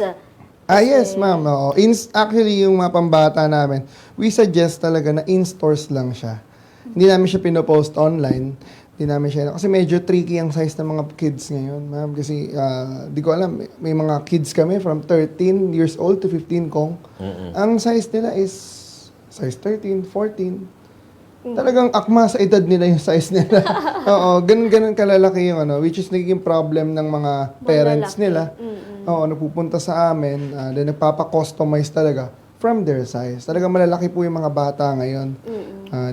yes, ma'am. Oo. Actually, yung mga pambata namin, we suggest talaga na in-stores lang siya. Hindi namin siya pinopost online. Hindi namin siya, kasi medyo tricky ang size ng mga kids ngayon, ma'am. Kasi, di ko alam, may mga kids kami from 13 years old to 15 kong. Ang size nila is size 13, 14. Talagang akma sa edad nila yung size nila. Oo, ganun kalalaki yung ano, which is nagiging problem ng mga parents nila. Oo, napupunta sa amin, then nagpapa-customize talaga from their size. Talagang malalaki po yung mga bata ngayon.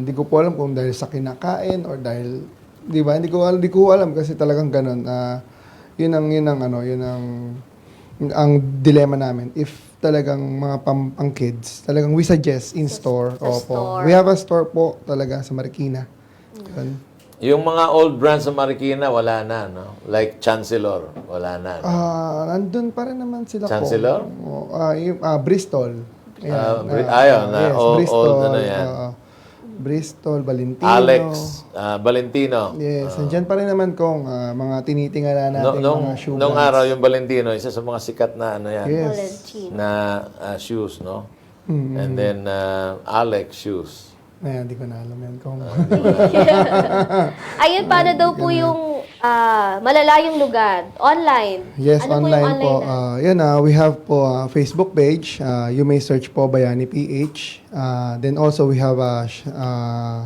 Hindi ko po alam kung dahil sa kinakain or dahil, di ba? Hindi ko alam kasi talagang ganun. Yun ang dilema namin. If talagang mga pang kids, talagang we suggest in-store. Opo. We have a store po talaga sa Marikina. Yun. Yung mga old brands sa Marikina, wala na, no? Like Chancellor, wala na. No? Nandun pa rin naman sila Chancellor? po. Bristol. Ayan, yes, old ano yan. Bristol, Valentino. Alex Valentino. Yes, andyan pa rin naman kung mga tinitingala natin mga shoe Nung brands. araw, yung Valentino, isa sa mga sikat na ano yan, Yes. Valentino. na shoes, no? And then Alex shoes. Ayan, hindi ko na alam yan kung... Ayun, paano daw po yung malalayong lugar? Online? Yes, ano online po. Yan, Yung online we have po Facebook page. You may search po Bayani PH. Then also we have a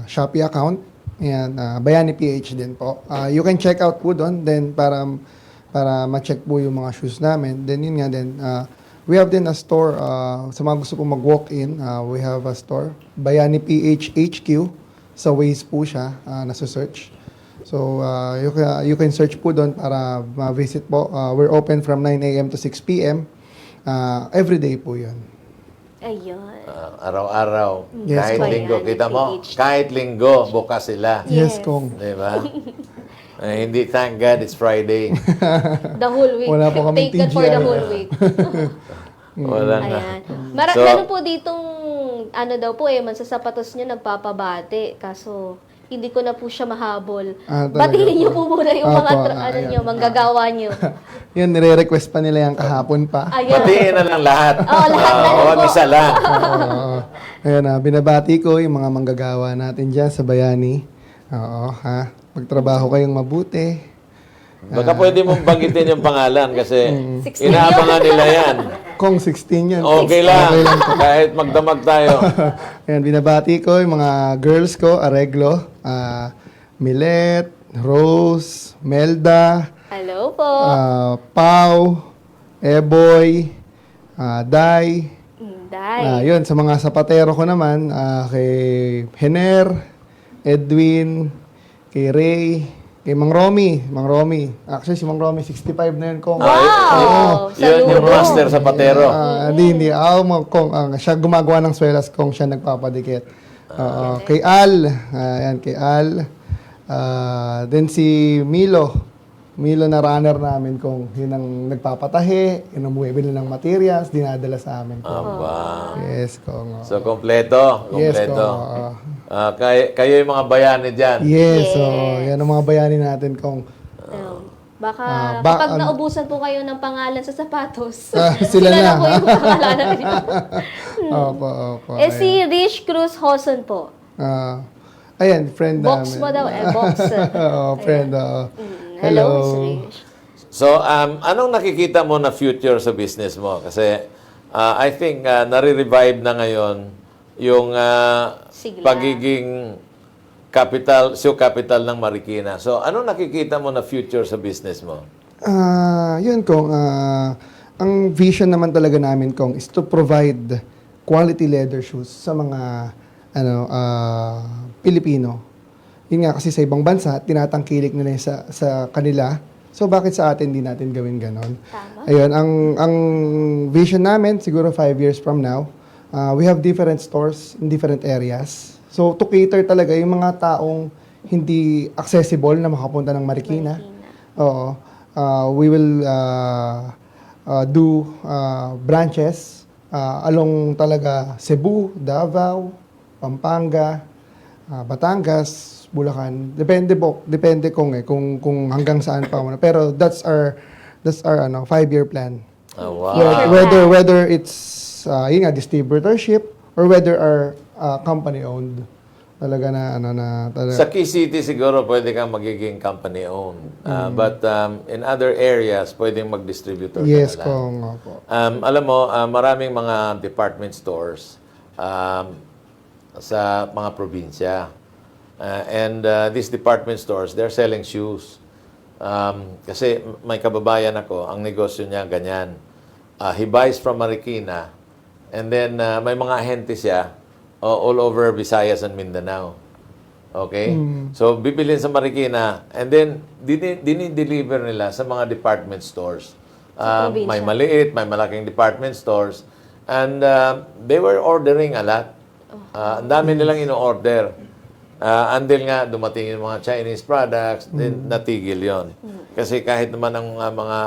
Shopee account. Ayan, Bayani PH din po. You can check out po doon then para ma-check po yung mga shoes namin. Then yun nga din, we have din a store sa mga gusto po mag-walk-in. We have a store, Bayani PH HQ. Sa Waze po siya, nasa-search. So, you can search po doon para ma-visit po. We're open from 9 a.m. to 6 p.m. Every day po yun. Ayun. Araw-araw. Yes, Kahit Bayani linggo. Kita mo? PH. Kahit linggo, bukas sila. Yes, Yes. Kong. Di ba? Hindi, thank God, it's Friday. The whole week. Wala po kaming Taken for the TGR. whole week. Wala na. Ayan. So- Meron po ditong, ano daw po mansasapatos niya nagpapabate. Kaso, hindi ko na po siya mahabol. Talaga Batiin po. niyo po muna yung Apo, mga, ayan. manggagawa niyo. Yun, nire-request pa nila yung kahapon pa. Ayan. Batiin na lang lahat. Lahat na lang Huwag po. isa lang. Oo. Ayan, binabati ko yung mga manggagawa natin dyan sa Bayani. Oo, ha? Magtrabaho kayong mabuti. Baka pwede mong banggitin yung pangalan kasi 16 inaabangan nila yan. Kung 16 yan. Okay lang. Kahit magdamag tayo. Ayan, binabati ko yung mga girls ko, Areglo, Milet, Rose, Melda, Hello po. Pau, Eboy, Dai. Day. Yun, sa mga sapatero ko naman, kay Hener, Edwin, kay Ray, kay Mang Romy. Actually, si Mang Romy, 65 na yun kung... Wow! Yun yung Saludo. master sa patero. Hindi. Siya gumagawa ng swelas kung siya nagpapadikit. Kay Al. Ayan, kay Al. Then si Milo. Milo na runner namin kung yun ang nagpapatahi, yun ang bumibili ng materials, dinadala sa amin. Aba. Yes, kung... So, kompleto. yes, Kompleto. kung... Kayo yung mga bayani dyan. yes, so Yes. yan ang mga bayani natin kung... Baka ba- kapag naubusan po kayo ng pangalan sa sapatos, sila na. po yung pangalanan niyo. Opo, opo. Si Rich Cruz Hoson po. Ayan, friend Box namin. mo daw box. Oo, friend. Hello, Miss Rich. So, anong nakikita mo na future sa business mo? Kasi, I think, nare-revive na ngayon yung Sigla. pagiging capital ng Marikina. So, anong nakikita mo na future sa business mo? Yun kung ang vision naman talaga namin kung is to provide quality leather shoes sa mga Pilipino. Yun nga kasi sa ibang bansa tinatangkilik nila sa kanila. So bakit sa atin di natin gawin ganon? Tama. Ayun, ang vision namin siguro 5 years from now, we have different stores in different areas. So to cater talaga yung mga taong hindi accessible na makapunta ng Marikina. Oo. We will do branches along talaga Cebu, Davao, Pampanga, Batangas, Bulacan. Depende kung hanggang saan pa muna. Pero that's our 5-year plan. Oh, wow. Whether it's yun nga distributorship or whether our company owned. Talaga talaga. Sa Key City siguro pwede kang magiging company owned. But in other areas, pwedeng mag-distributor Yes, ka na lang. kung opo. Alam mo, maraming mga department stores sa mga probinsya. And these department stores, they're selling shoes. Kasi may kababayan ako, ang negosyo niya ganyan. He buys from Marikina and then may mga ahente siya all over Visayas and Mindanao. Okay? So, bibilin sa Marikina and then dinideliver nila sa mga department stores. probinsya. May maliit, may malaking department stores. And they were ordering a lot. Ang dami nilang ino-order. Until nga dumating yung mga Chinese products, then natigil yon. Kasi kahit naman ang mga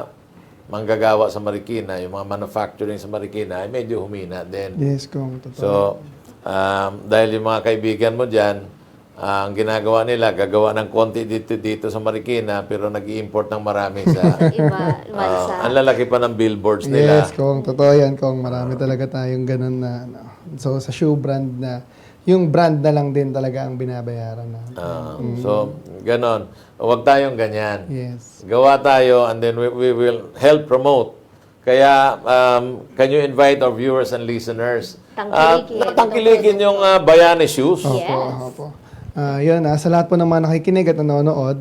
manggagawa sa Marikina, yung mga manufacturing sa Marikina, ay medyo humina din. Yes, kung totoo. So, dahil yung mga kaibigan mo dyan, ang ginagawa nila, gagawa ng konti dito sa Marikina, pero nag-i-import ng marami sa... Iba, bansa. ang lalaki pa ng billboards nila. Yes, kung totoo yan, kung marami talaga tayong ganun na, so sa shoe brand na, yung brand na lang din talaga ang binabayaran na. So, ganon. Huwag tayong ganyan. Yes. Gawa tayo and then we will help promote. Kaya, can you invite our viewers and listeners? Tangkilikin. Tangkilikin yung Bayani Shoes. Yes. Opo. Yun, sa lahat po ng mga nakikinig at nanonood,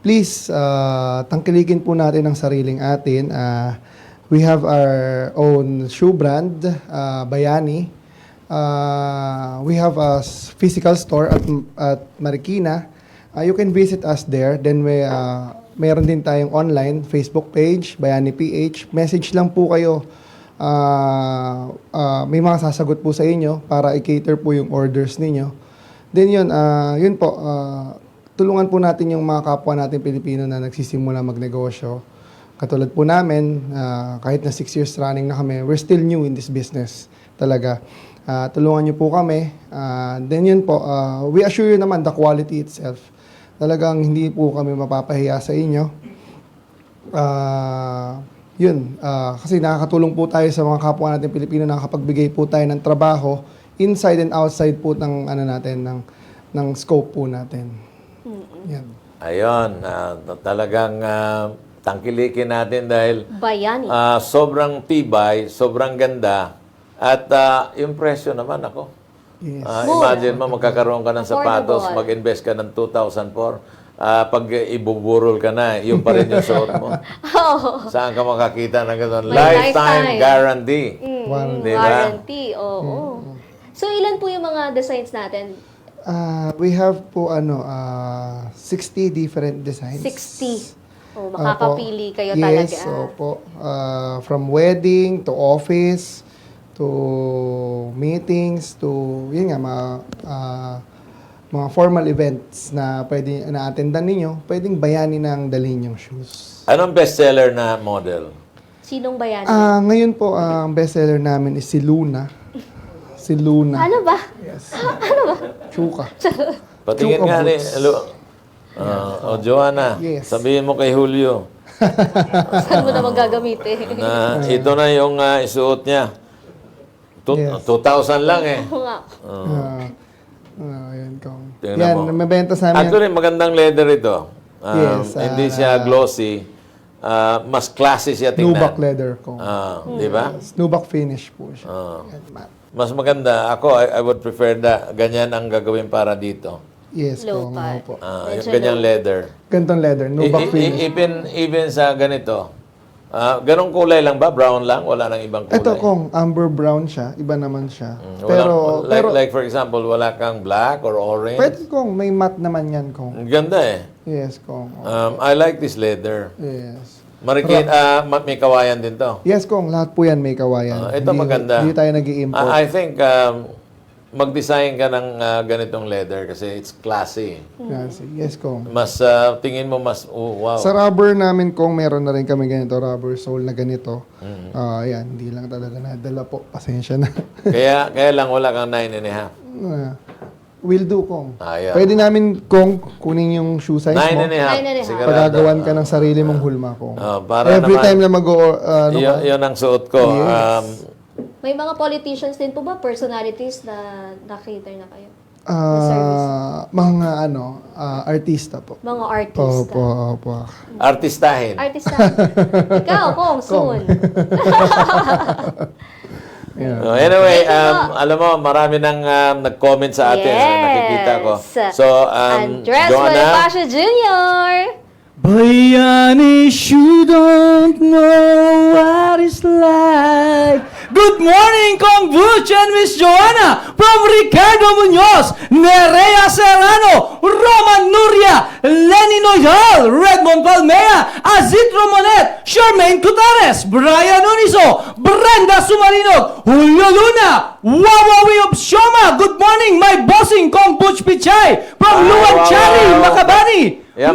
please, tangkilikin po natin ang sariling atin. We have our own shoe brand, Bayani. We have a physical store at Marikina. You can visit us there. Then mayroon din tayong online Facebook page, Bayani PH. Message lang po kayo. May mga sasagot po sa inyo para i-cater po yung orders ninyo. Then yun po, tulungan po natin yung mga kapwa natin Pilipino na nagsisimula magnegosyo. Katulad po namin, kahit na 6 years running na kami, we're still new in this business talaga. Tulungan niyo po kami. Then yun po, we assure you naman the quality itself. Talagang hindi po kami mapapahiya sa inyo. Kasi nakakatulong po tayo sa mga kapwa natin Pilipino, nakakapagbigay po tayo ng trabaho inside and outside po ng ng scope po natin. Yan. Ayun, talagang tangkilikin natin dahil Bayani. sobrang tibay, sobrang ganda, at yung presyo naman ako. Yes. Imagine mo, magkakaroon ka ng sapatos, Affordable. mag-invest ka ng 2,004, pag ibuburol ka na, yun pa rin yung suot mo. Saan ka makakita ng gano'n? May Lifetime lifetime. guarantee. Warranty. Diba? Warranty, oo. So, ilan po yung mga designs natin? We have po 60 different designs. 60. Oh, makakapili kayo Yes, talaga. opo. From wedding to office to meetings to yun nga mga formal events na pwede na-attendan ninyo, pwedeng bayani ng dalhin yung shoes. Anong bestseller na model? Sinong bayani? Ngayon po, ang bestseller namin is si Luna. Si Luna. Ano ba? Yes. Chuka. Patingin Chuka nga ni... boots. Joanna, Yes. sabihin mo kay Julio Saan mo naman gagamitin? na ito na yung isuot niya. Yes. 2,000 lang eh. Oo nga. Ayan, kong. Tingnan Yan, mo. mabenta sa amin. Actually, magandang leather ito. Yes, Hindi siya glossy. Mas classy siya tingnan. Nubuck leather ko. Di ba? Nubuck finish po siya. Yan, matte. Mas maganda. Ako, I would prefer na ganyan ang gagawin para dito. Yes, Low kong. part. Opo. Yung Medyo ganyang leather. Gantong leather, nubuck finish. Even sa ganito. Ganong kulay lang ba? Brown lang? Wala nang ibang kulay? Ito kong amber brown siya, iba naman siya. Wala, Pero, like for example, wala kang black or orange? pwede kong, may matte naman yan kong. Ang ganda eh. Yes, kong. I like this leather. Yes. Marikin, may kawayan din to. Yes, kong, lahat po yan may kawayan. Ito maganda. Hindi tayo nag-i-import. I think mag-design ka ng ganitong leather kasi it's classy. Yes, kong. Mas tingin mo mas wow. Sa rubber namin kong meron na rin kami ganito, rubber sole na ganito. Yan, hindi lang talaga nadala po. Pasensya na. kaya lang wala kang 9.5. Will do, kong. Ayan. Pwede namin, kong, kunin yung shoe size 9.5. mo. 9.5. Sigurado. Pagagawan ka ng sarili mong hulma, kong. Para Every naman, time na yun ang suot ko. Yes. May mga politicians din po ba? Personalities na na-cater na kayo? mga artista po. Mga artista. Opo. Artistahin. Artista. Ikaw, Kong, soon. Anyway, alam mo, marami nang nag-comment sa atin. Nakikita ko. So, Andres Joanna, Bonifacio Jr. Bayanis, you don't know what it's like. Good morning, Kong Butch and Miss Joanna from Ricardo Munoz, Nerea Serrano, Roman Nuria, Lenny Noyal, Redmond Palmea, Azit Romonet, Charmaine Cutares, Brian Uniso, Brenda Sumarinog, Julio Luna, Wawawi of Shoma. Good morning, my bossing Kong Butch Pichay from Luan Chari, Makabani. Yeah,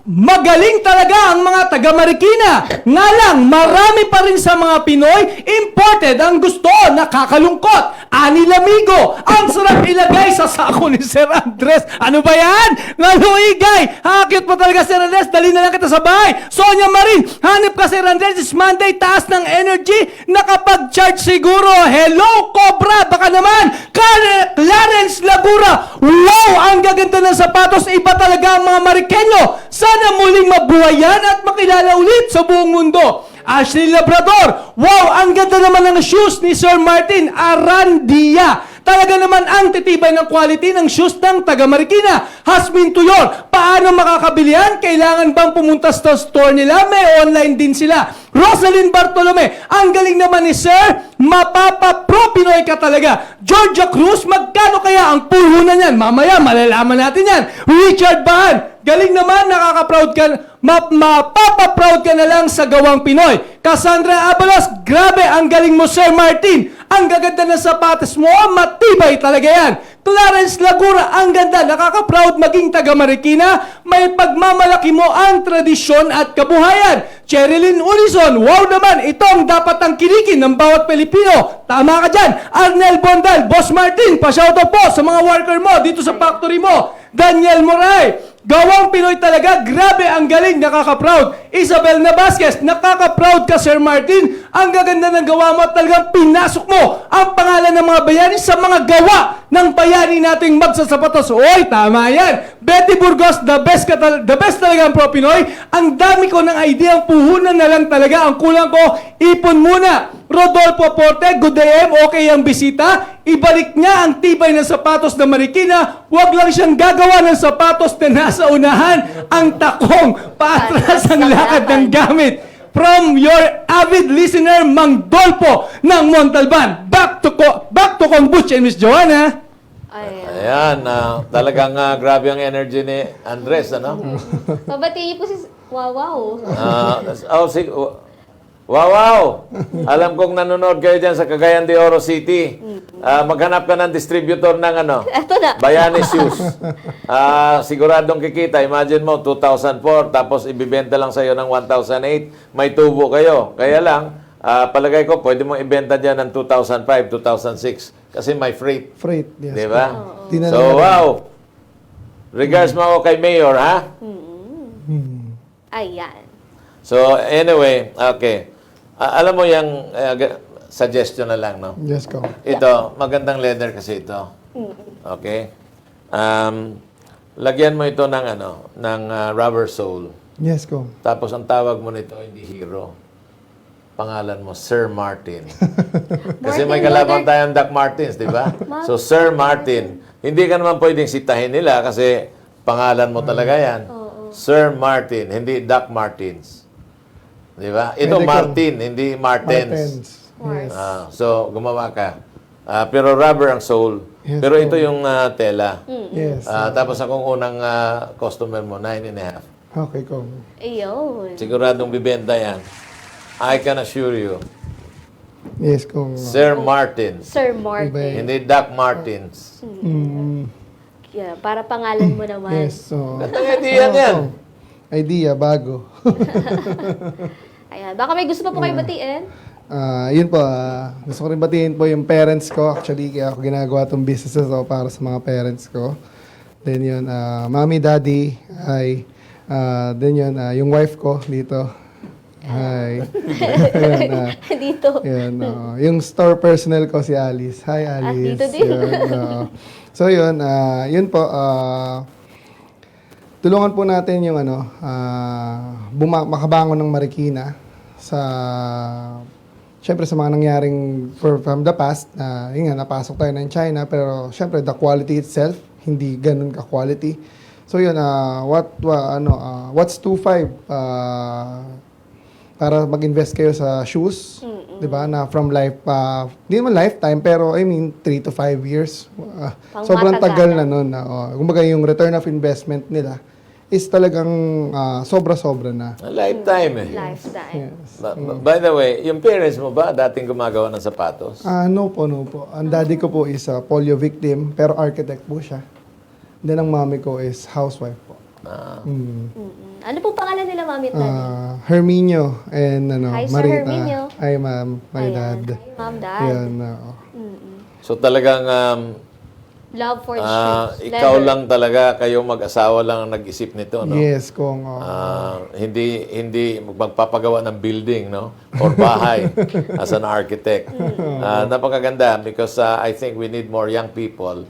Magaling talaga ang mga taga Marikina. Nga lang, marami pa rin sa mga Pinoy imported ang gusto, nakakalungkot. Ani Lamigo, ang sarap ilagay sa sako ni Sir Andres. Ano ba yan? Ngaluigay, hakit mo talaga Sir Andres, dali na lang kita sa bahay. Sonia Marin, hanip ka Sir Andres, it's Monday, taas ng energy, nakapag-charge siguro. Hello Cobra, baka naman. Clarence Lagura, wow, ang gaganda ng sapatos, iba talaga ang mga Marikenyo. Sana muling mabuhayan at makilala ulit sa buong mundo. Ashley Labrador, wow, ang ganda naman ng shoes ni Sir Martin Arandia. Talaga naman ang titibay ng quality ng shoes ng taga Marikina. Hasmin Tuyor, paano makakabili yan? Kailangan bang pumunta sa store nila? May online din sila. Rosalyn Bartolome, ang galing naman ni Sir, mapapa-pro Pinoy ka talaga. Georgia Cruz, magkano kaya ang puhunan niyan? Mamaya, malalaman natin yan. Richard Bahan, galing naman, nakaka-proud ka, mapapa-proud ka na lang sa gawang Pinoy. Cassandra Abalos, grabe, ang galing mo Sir Martin. Ang gaganda ng sapatos mo, matibay talaga yan. Clarence Lagura, ang ganda, nakaka-proud maging taga Marikina. May pagmamalaki mo ang tradisyon at kabuhayan. Cherilyn Unison, wow naman, ito ang dapat ang kinikin ng bawat Pilipino. Tama ka dyan. Arnel Bondal, Boss Martin, pa-shoutout po sa mga worker mo dito sa factory mo. Daniel Moray, gawang Pinoy talaga, grabe ang galing, nakaka-proud. Isabel Navasquez, nakaka-proud ka Sir Martin. Ang gaganda ng gawa mo at talagang pinasok mo ang pangalan ng mga bayani sa mga gawa ng bayani nating magsasapatos. Oy, tama yan. Betty Burgos, the best talaga ang pro Pinoy. Ang dami ko ng idea, ang puhunan na lang talaga. Ang kulang ko, ipon muna. Rodolfo Porte, good day, okay ang bisita. Ibalik niya ang tibay ng sapatos na Marikina. Huwag lang siyang gagawa ng sapatos na nasa unahan. Ang takong, paatras ang lakad ng gamit. From your avid listener, Mang Dolpo ng Montalban. Back to Kong Butch and Miss Joanna. Ayan, talagang grabe ang energy ni Andres, ano? Pabatiin po si Wawaw. Wow! Alam kong nanonood kayo dyan sa Cagayan de Oro City. Maghanap ka ng distributor ng Eto na. Bayani Shoes. Siguradong kikita. Imagine mo, 2004, tapos ibibenta lang sa'yo ng 1,008. May tubo kayo. Kaya lang, palagay ko, pwede mong ibenta dyan ng 2005, 2006. Kasi may freight. Freight, yes. Di ba? Di na So, naman- wow! Regards mo ako kay Mayor, ha? Ayan. So, anyway, okay. Alam mo yung suggestion na lang, no? Yes, Kong. Ito, magandang leather kasi ito. Okay? Lagyan mo ito ng ng rubber sole. Yes, Kong. Tapos ang tawag mo nito hindi Hero. Pangalan mo Sir Martin. Kasi may Martin kalaban Luther. tayong Doc Martins, di ba? So Sir Martin. Hindi ka naman pwedeng sitahin nila kasi pangalan mo talaga yan. Sir Martin, hindi Doc Martins. Di ba? Ito Pwede ko. Martin, hindi Martins. Martens. Yes. So, gumawa ka. Pero rubber ang sole. Yes, Pero po. ito yung tela. Yes. Tapos akong unang customer mo, 9.5. Okay, Kong. Ayun. Siguradong bibenta yan. I can assure you. Yes, Kong. Sir Martins. Sir Martin. Iba Hindi Doc Martins. Yeah, para pangalan mo naman. Yes. So, Gandang idea yan. Kong. Idea, bago. Ayan. Baka may gusto pa po kayo batiin? Yun po, gusto ko rin batiin po yung parents ko. Actually, kaya ako ginagawa itong business na to para sa mga parents ko. Then yun, mommy, daddy, hi. Then yun, yung wife ko dito. Hi. Ayan, Dito. yun, yung store personnel ko si Alice. Hi, Alice. dito din. Yun, so yun, yun po, tulungan po natin yung makabangon ng Marikina sa syempre sa mga nangyaring from the past na yun nga, napasok tayo ng China pero syempre the quality itself hindi ganun ka-quality. So yun, what's 2.5 para mag-invest kayo sa shoes, 'di ba? Na from hindi naman lifetime pero I mean 3 to 5 years. Sobrang tagal na noon na. Kumbaga yung return of investment nila is talagang sobra-sobra na. A lifetime eh. Lifetime. Yes. By the way, yung parents mo ba dating gumagawa ng sapatos? No po. Ang daddy ko po is a polio victim, pero architect po siya. Then ang mommy ko is housewife po. Ano po pangalan nila, Mami at Daddy? Herminio and Hi, Sir Marita. Herminio. Hi, ma'am. My Ayan. dad. Hi, Ma'am, Dad. Yan, So talagang Love for shoes. ikaw Leather. lang talaga, kayong mag-asawa lang ang nag-isip nito, no? Yes, kung Hindi magpapagawa ng building, no? Or bahay as an architect. Napakaganda because I think we need more young people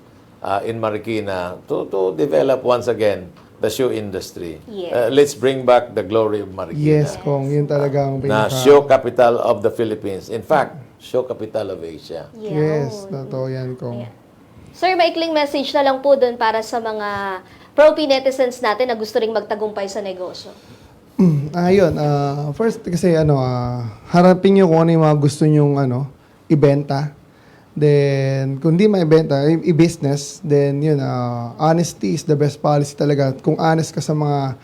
in Marikina to develop once again the shoe industry. Yes. Let's bring back the glory of Marikina. yes, kung yun talagang Na shoe capital of the Philippines. In fact, shoe capital of Asia. Yes, totoo yan, kung. Sir, maikling message na lang po doon para sa mga pro-P netizens natin na gusto ring magtagumpay sa negosyo. Ayun, first kasi harapin nyo kung ano yung mga gusto nyong ibenta. Then, kung di maibenta, i-business, then yun, honesty is the best policy talaga. Kung honest ka sa mga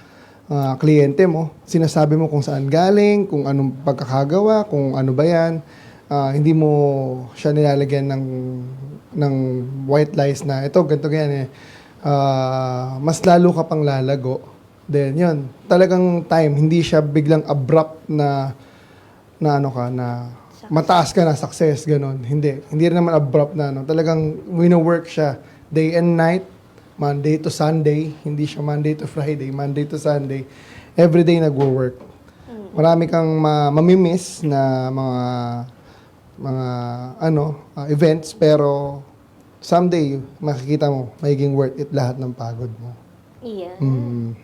kliyente mo, sinasabi mo kung saan galing, kung anong pagkakagawa, kung ano ba yan, hindi mo siya nilalagyan ng white lies na ito, ganito, ganyan mas lalo ka pang lalago. Then, yun, talagang time, hindi siya biglang abrupt na mataas ka na, success, ganun. Hindi rin naman abrupt na, talagang wino-work siya day and night, Monday to Sunday, hindi siya Monday to Friday, Monday to Sunday, everyday nagwo-work. Marami kang mamimiss na mga events, pero someday, makikita mo, magiging worth it lahat ng pagod mo. Yeah. Mm.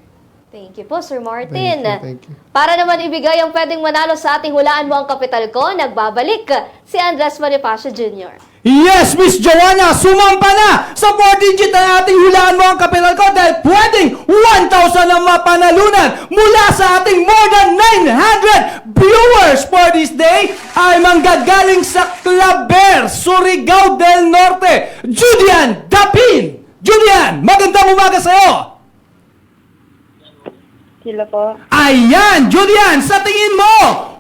Thank you po, Sir Martin. Thank you. Para naman ibigay ang pwedeng manalo sa ating Hulaan Mo Ang Kapital Ko, nagbabalik si Andres Bonifacio Jr. Yes, Miss Joanna, sumampa na sa 4-digit na ating Hulaan Mo Ang Kapital Ko dahil pwedeng 1,000 ang mapanalunan mula sa ating more than 900 viewers for this day ay manggagaling sa Claver, Surigao del Norte, Julian Dapin. Julian, magandang umaga sa'yo. Sila po. Ayan, Julian, sa tingin mo,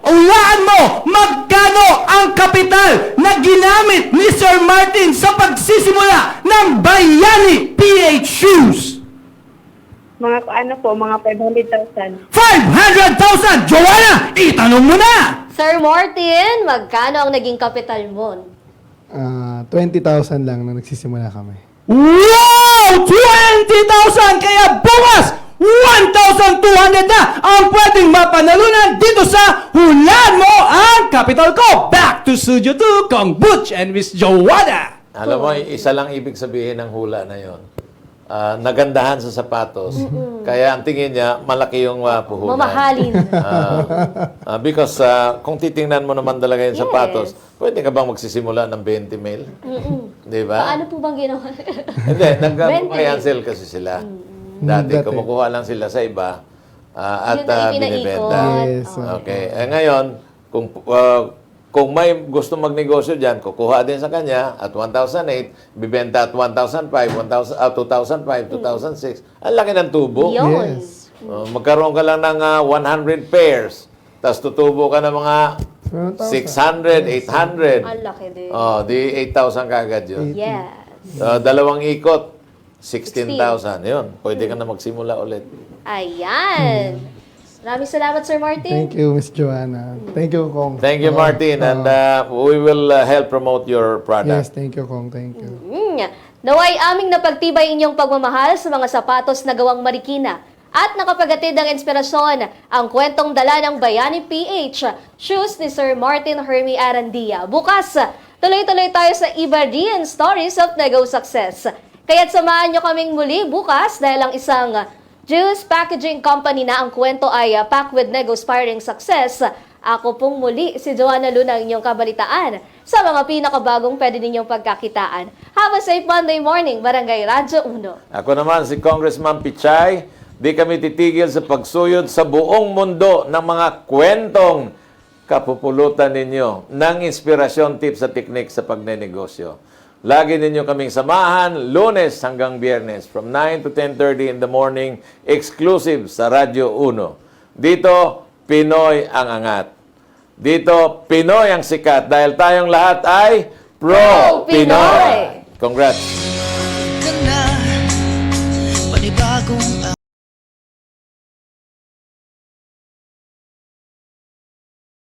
Ulaan mo, magkano ang kapital na ginamit ni Sir Martin sa pagsisimula ng Bayani PH Shoes? Mga mga 500,000. 500,000! Joanna, itanong mo na! Sir Martin, magkano ang naging kapital mo? 20,000 lang nung nagsisimula kami. Wow! 20,000! Kaya bukas, 1,200 na ang pwedeng mapanalunan dito sa Hulaan Mo ang Capital Ko! Back to Studio 2, Kong Butch and Miss Joanna! Alam mo, isa lang ibig sabihin ng hula na yon. Nagandahan sa sapatos. Kaya ang tingin niya, malaki yung puhunan. Mamahalin. Because kung titingnan mo naman talaga yung sapatos, pwede ka bang magsisimula ng 20 mil? Di ba? Paano po bang ginawa? Hindi, 20 nag-cancel kasi sila. Dati, Dati. kumukuha lang sila sa iba at Yun ang binibenta. Yes. Okay. Ngayon, kung may gusto magnegosyo dyan, kukuha din sa kanya at 1,008, bibenta at 1,005, 2,005, 2,006. Ang laki ng tubo. Yun. Yes. Magkaroon ka lang ng 100 pairs, tapos tutubo ka ng mga 600, 800. Ang laki din. Oh, di 8,000 kagad yun. Yes. Dalawang ikot, 16,000. Yun, pwede ka na magsimula ulit. Ayan. Maraming salamat, Sir Martin. Thank you, Miss Joanna. Thank you, Kong. Thank you, Martin. And we will help promote your Yes, product. thank you, Kong. Thank you. Naway aming napagtibay inyong pagmamahal sa mga sapatos na gawang Marikina at nakapagatid ng inspirasyon ang kwentong dala ng Bayani PH Shoes ni Sir Martin Hermie Arandia. Bukas, tuloy-tuloy tayo sa Iberian Stories of Nego Success. Kaya't samahan nyo kaming muli bukas dahil ang isang juice packaging company na ang kwento ay packed with Nego Inspiring Success. Ako pong muli si Joanna Luna, ang inyong kabalitaan sa mga pinakabagong pwede ninyong pagkakitaan. Have a safe Monday morning, Barangay Radyo 1. Ako naman si Congressman Pichay. Di kami titigil sa pagsuyod sa buong mundo ng mga kwentong kapupulutan ninyo ng inspirasyon, tips at teknik sa pagnenegosyo. Lagi ninyo kaming samahan, Lunes hanggang Biyernes, from 9 to 10:30 in the morning, exclusive sa Radyo 1. Dito, Pinoy ang angat. Dito, Pinoy ang sikat dahil tayong lahat ay Pro-Pinoy. Congrats! Ka na